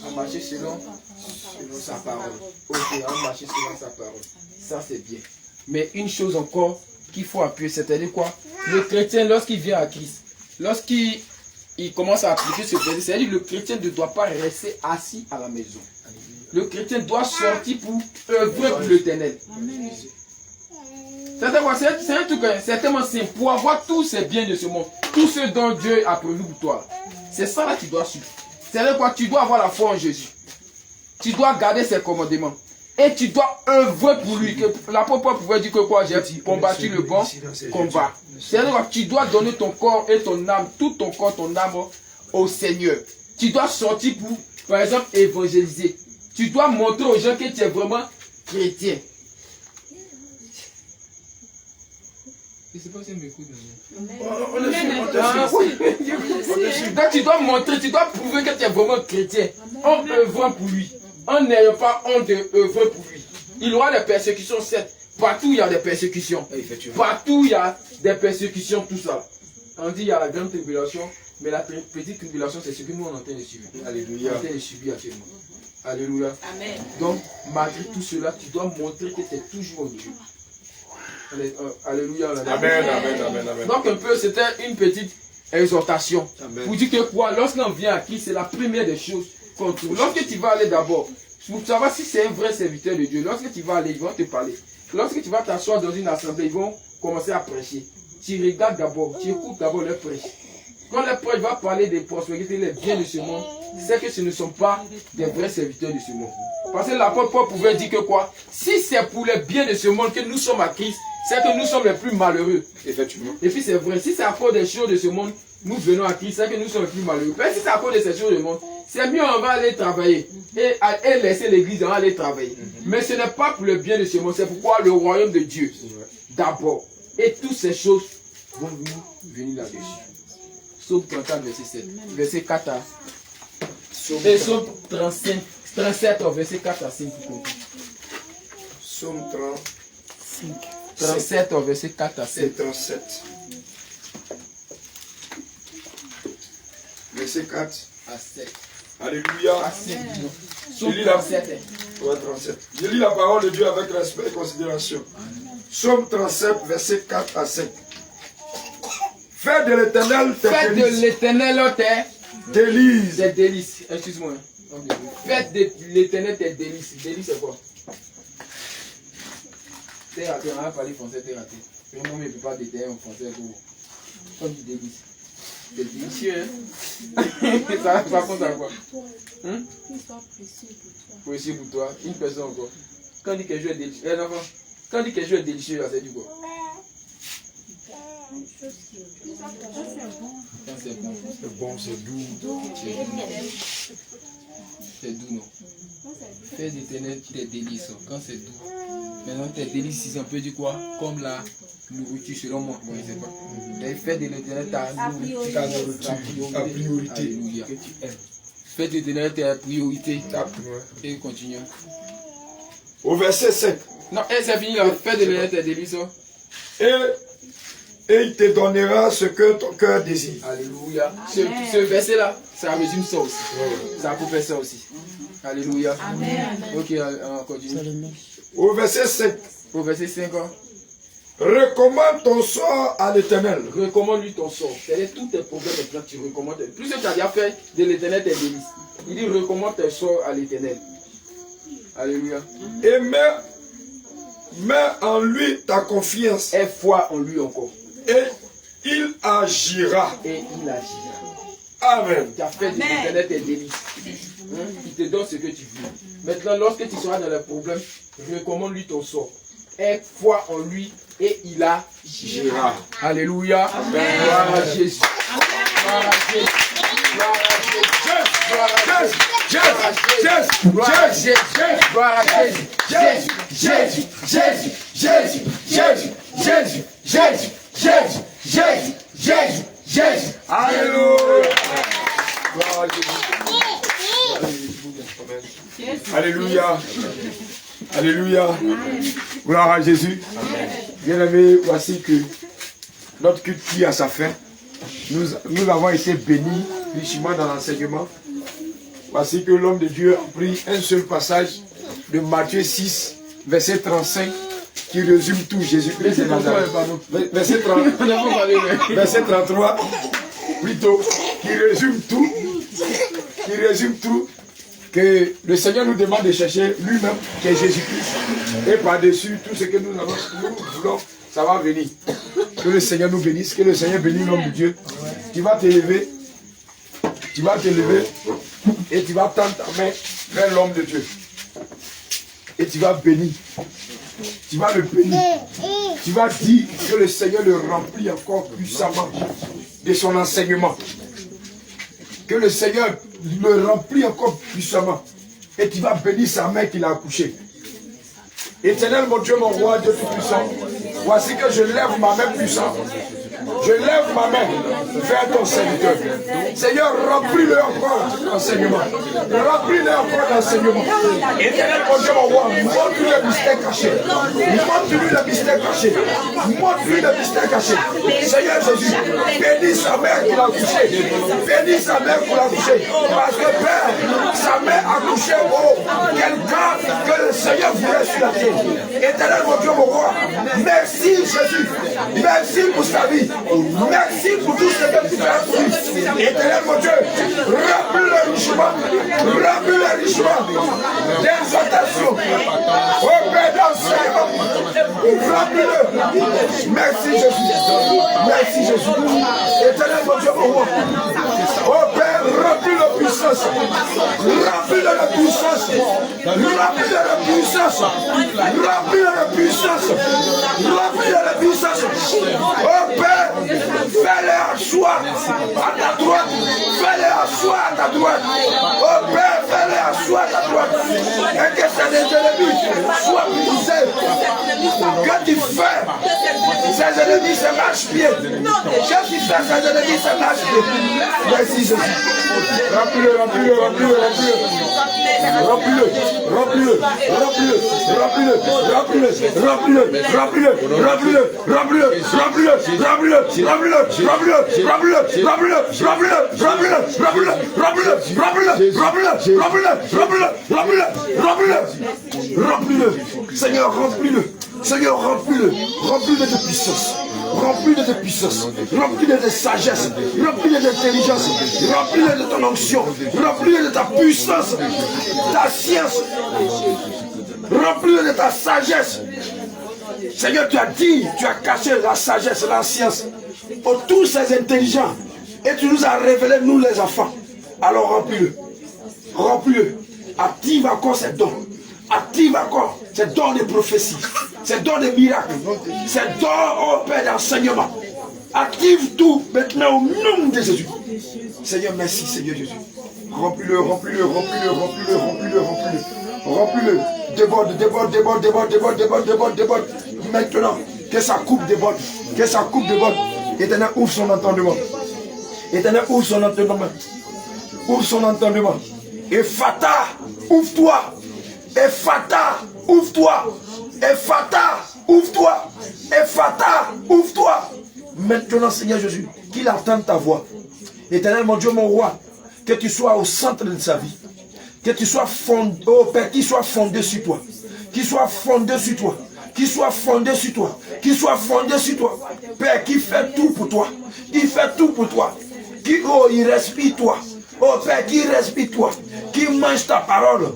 À marcher selon sa parole. Ok, à marcher selon sa parole. Ça c'est bien. Mais une chose encore qu'il faut appuyer, c'est-à-dire quoi? Le chrétien, lorsqu'il vient à Christ, lorsqu'il commence à appliquer ce verset, c'est-à-dire que le chrétien ne doit pas rester assis à la maison. Le chrétien doit sortir pour œuvrer pour l'éternel. C'est un truc certainement simple. Pour avoir tous ces biens de ce monde, tout ce dont Dieu a prévu pour toi, c'est ça là que tu dois suivre. C'est-à-dire quoi? Tu dois avoir la foi en Jésus. Tu dois garder ses commandements. Et tu dois œuvrer pour lui. L'apôtre Paul pouvait dire que quoi? J'ai combattu le bon combat. C'est-à-dire que tu dois donner ton corps et ton âme, tout ton corps, ton âme au Seigneur. Tu dois sortir pour, par exemple, évangéliser. Tu dois montrer aux gens que tu es vraiment chrétien. Je ne sais pas si elle m'écoute. Donc tu dois montrer, tu dois prouver que tu es vraiment chrétien. En œuvrant pour lui. En n'ayant pas honte d'œuvrer pour lui. Il y aura des persécutions, certes. Partout il y a des persécutions. Partout il y a des persécutions, tout ça. On dit il y a la grande tribulation, mais la petite tribulation, c'est ce que nous on est en train de suivre. Alléluia. On est en train de subir actuellement. Alléluia. Amen. Donc, malgré tout cela, tu dois montrer que tu es toujours en Dieu. Alléluia. Amen, amen, amen, amen. Donc, un peu, c'était une petite exhortation. Amen. Pour dire que quoi, lorsqu'on vient à Christ, c'est la première des choses qu'on trouve. Lorsque tu vas aller d'abord, pour savoir si c'est un vrai serviteur de Dieu, lorsque tu vas aller, ils vont te parler. Lorsque tu vas t'asseoir dans une assemblée, ils vont commencer à prêcher. Tu regardes d'abord, tu écoutes d'abord leur prêche. Quand le prêtre va parler des prospérités, les biens de ce monde, c'est que ce ne sont pas des vrais serviteurs de ce monde. Parce que l'apôtre Paul pouvait dire que quoi? Si c'est pour les biens de ce monde que nous sommes à Christ, c'est que nous sommes les plus malheureux. Effectivement. Et puis c'est vrai, si c'est à cause des choses de ce monde, nous venons à Christ, c'est que nous sommes les plus malheureux. Mais si c'est à cause de ces choses du monde, c'est mieux on va aller travailler. Et laisser l'église, on va aller travailler. Mais ce n'est pas pour le bien de ce monde, c'est pourquoi le royaume de Dieu, d'abord. Et toutes ces choses vont venir là-dessus. Psaume 34, verset 7. Verset 4 à... Et Psaume 37, verset 4 à 5. Psaume 37, verset 4 à 5. 37. Verset 4 à 7. Alléluia. À 5. Psaume 37. Ouais, 37. Je lis la parole de Dieu avec respect et considération. Psaume 37, verset 4 à 5. Fais de l'éternel tes délices. Fais de l'éternel tes délices. Tes délices. Excuse-moi. Fais de l'éternel tes délices. Délices c'est quoi? T'es raté, on va parler français, t'es raté. Mais moi, je ne peux pas détailler en français. Quand tu délices. C'est délicieux, hein? Ça compte à quoi? Hein? Précieux pour toi. Une personne encore. Quand on dit que je est délicieux, quand on dit que je est délicieux, c'est du quoi? Quand c'est bon. C'est bon, c'est doux. C'est doux, non? Fais d'éternel tes délices. Quand c'est doux. Maintenant, tes délices, c'est un peu du quoi? Comme la nourriture, selon moi. Bon, je ne sais pas. Fais de l'éternel ta nourriture. Ta priorité. Alléluia. Que tu aimes. Fais de l'éternel ta priorité. Et continue. Au verset 5. Non, c'est fini là. Fais de l'éternel ta délice. Et il te donnera ce que ton cœur désire. Alléluia. Ce verset-là, ça résume ça aussi. Ça peut faire ça aussi. Alléluia. Amen. Ok, on continue. Au verset 5. Au verset 5. Recommande ton sort à l'Éternel. Recommande-lui ton sort. C'est-à-dire tous tes problèmes maintenant tu recommandes. Plus que tu as déjà fait de l'Éternel tes délices. Il dit recommande tes sorts à l'Éternel. Alléluia. Et mets en lui ta confiance. Aie foi en lui encore. Et il agira. Et il agira. Amen. Tu as fait de l'Éternel tes délices. Il te donne ce que tu veux. Maintenant, lorsque tu seras dans les problèmes, recommande-lui ton sort. Aie foi en lui et il agira. Alléluia. Amen. Gloire à Jésus. Gloire à Jésus. Gloire à Jésus. Gloire à Jésus. Gloire à Jésus. Jésus. Jésus. Jésus. Jésus. Jésus. Jésus. Jésus. Jésus. Jésus. Jésus. Jésus. Alléluia. Gloire à Jésus. Alléluia. Alléluia. Gloire à Jésus. Bien-aimés, voici que notre culte qui à sa fin. Nous avons été bénis richement dans l'enseignement. Voici que l'homme de Dieu a pris un seul passage de Matthieu 6, verset 35, qui résume tout. Jésus-Christ est Nazareth. Verset 33, plutôt, qui résume tout. Qui résume tout. Que le Seigneur nous demande de chercher lui-même, qui est Jésus-Christ. Et par-dessus, tout ce que nous voulons, ça va venir. Que le Seigneur nous bénisse, que le Seigneur bénisse l'homme de Dieu. Tu vas te lever, et tu vas tendre ta main vers l'homme de Dieu. Et tu vas bénir. Tu vas le bénir. Tu vas dire que le Seigneur le remplit encore puissamment de son enseignement. Que le Seigneur le remplit encore puissamment. Et tu vas bénir sa mère qu'il a accouchée. Éternel, mon Dieu, mon roi, Dieu tout-puissant, voici que je lève ma main puissante. Je lève ma main vers ton serviteur. Seigneur, remplis-le encore d'enseignement. Remplis-le encore d'enseignement. Éternel, mon Dieu, mon roi, montre-lui le mystère caché. Montre-lui le mystère caché. Montre-lui le mystère caché. Seigneur Jésus, bénis sa mère qui l'a accouché. Bénis sa mère qui l'a accouché. Parce que Père, sa mère a accouché quelqu'un que le Seigneur voulait sur la terre. Éternel, mon Dieu, mon roi, merci Jésus. Merci pour sa vie. Merci pour tout ce que tu as fait. Éternel, mon Dieu, remplis-le richement. Remplis-le richement d'exhortation. Au Père d'enseignement. Remplis-le. Merci Jésus. Merci Jésus. Éternel, mon Dieu, mon roi. Au Père, remplis-le de puissance. Remplis-le de puissance. Remplis-le de puissance. Remplis-le de puissance. Remplis-le de puissance. Oh Père, fais-le asseoir à ta droite. Fais-le asseoir à ta droite. Oh Père, fais-le asseoir à ta droite. Et que ses ennemis soient brisés. Que tu fais ses ennemis se marche-pied. Que tu fais ses ennemis se marche-pied. Merci Jésus. Remplis-le, remplis-le, remplis-le, remplis-le. Remplis-le, remplis-le, remplis-le, remplis-le, remplis-le, remplis-le, remplis-le, remplis-le, remplis-le, remplis-le, remplis-le, remplis-le, remplis-le, remplis-le. Seigneur, remplis-le. Seigneur, remplis-le. Remplis-le de puissance. Remplis-le de puissance. Remplis-le de sagesse. Remplis-le d'intelligence. Remplis-le de ton onction. Remplis-le de ta puissance. Ta science. Remplis-le de ta sagesse. Seigneur, tu as dit, tu as caché la sagesse, la science pour tous ces intelligents. Et tu nous as révélé, nous les enfants. Alors remplis-le. Remplis-le. Active encore ces dons. Active encore ces dons de prophétie. Ces dons de miracles. Ces dons, oh Père, d'enseignement. Active tout maintenant au nom de Jésus. Seigneur, merci, Seigneur Jésus. Remplis-le, remplis-le, remplis-le, remplis-le, remplis-le, remplis-le. Remplis-le. Déborde, déborde, déborde, déborde, déborde, déborde, déborde, déborde. Maintenant, que sa coupe déborde. Que sa coupe déborde. Éternel, ouvre son entendement. Éternel, ouvre son entendement. ouvre son entendement. Ephata, ouvre-toi. Ephata, ouvre-toi. Ephata, ouvre-toi. Ephata, ouvre-toi. Maintenant, Seigneur Jésus, qu'il entende ta voix. Éternel, mon Dieu, mon roi, que tu sois au centre de sa vie. Que tu sois fondé, oh Père, qu'il soit fondé sur toi. Qu'il soit fondé sur toi. Qu'il soit fondé sur toi. Qu'il soit fondé sur toi. Père, qui fait tout pour toi. Qui fait tout pour toi. Qui, oh, il respire toi. Oh Père, qui respire toi. Qui mange ta parole.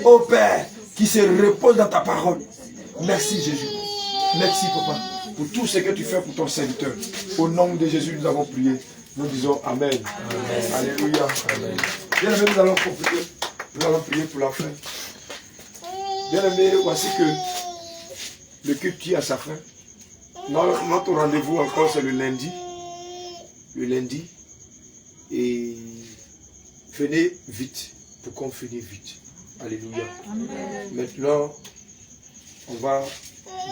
Oh Père, qui se repose dans ta parole. Merci Jésus. Merci Papa. Pour tout ce que tu fais pour ton serviteur. Au nom de Jésus, nous avons prié. Nous disons Amen. Amen. Alléluia. Amen. Bien aimé, nous allons conclure. Nous allons prier pour la fin. Bien aimé, voici que le culte tire à sa fin. Notre rendez-vous encore, c'est le lundi. Le lundi. Et venez vite pour qu'on finisse vite. Alléluia. Amen. Maintenant, on va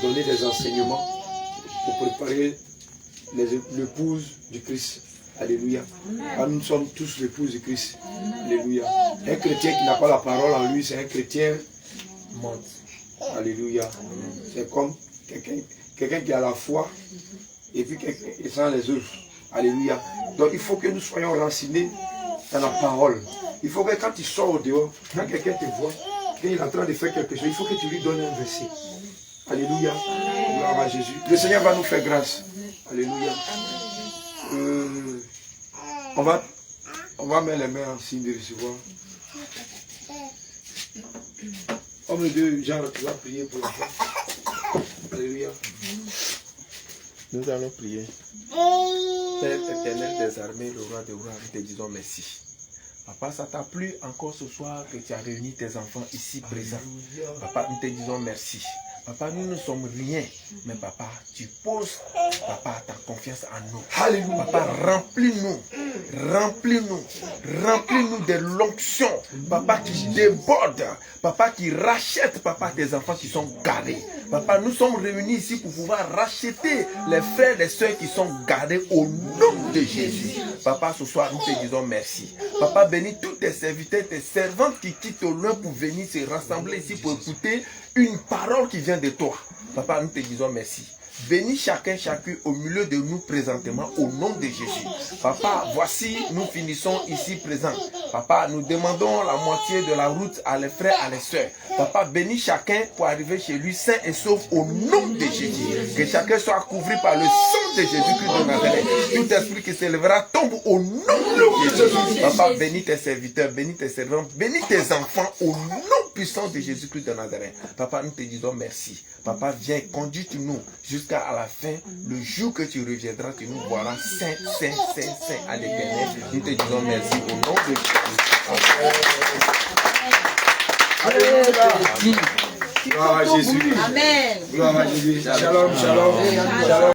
donner des enseignements pour préparer l'épouse du Christ. Alléluia. Ah, nous sommes tous l'épouse du Christ. Alléluia. Un chrétien qui n'a pas la parole en lui, c'est un chrétien mort. Alléluia. C'est comme quelqu'un qui a la foi et puis qui sans les œuvres. Alléluia. Donc il faut que nous soyons racinés dans la parole. Il faut que quand tu sors au dehors, quand quelqu'un te voit, qu'il est en train de faire quelque chose, il faut que tu lui donnes un verset. Alléluia. Gloire à Jésus. Le Seigneur va nous faire grâce. Alléluia. On va mettre les mains en signe de recevoir. Homme de Dieu, Jean, tu vas prier pour la foi. Alléluia. Nous allons prier. Père éternel des armées, le roi des rois, nous te disons merci. Papa, ça t'a plu encore ce soir que tu as réuni tes enfants ici présents. Papa, nous te disons merci. Papa, nous ne sommes rien, mais papa, tu poses, papa, ta confiance en nous. Alléluia. Papa, remplis-nous de l'onction, papa, qui déborde, papa, qui rachète, papa, tes enfants qui sont garés. Papa, nous sommes réunis ici pour pouvoir racheter les frères et sœurs qui sont gardés au nom de Jésus. Papa, ce soir, nous te disons merci. Papa, bénis tous tes serviteurs, tes servantes qui quittent au loin pour venir se rassembler ici pour écouter une parole qui vient de toi. Papa, nous te disons merci. Bénis chacune au milieu de nous présentement au nom de Jésus. Papa, voici, nous finissons ici présents. Papa, nous demandons la moitié de la route à les frères, à les sœurs. Papa, bénis chacun pour arriver chez lui sain et sauf au nom de Jésus. Que chacun soit couvert par le sang de Jésus-Christ de Nazareth. Tout esprit qui s'élèvera tombe au nom de Jésus. Papa, bénis tes serviteurs, bénis tes servants, bénis tes enfants au nom puissant de Jésus-Christ de Nazareth. Papa, nous te disons merci. Papa, viens, conduis-nous jusqu'à la fin. Le jour que tu reviendras, tu nous verras saint à l'éternel. Nous te disons merci au nom de Jésus. Gloire à Jésus. Amen. Gloire à Jésus. Shalom, shalom.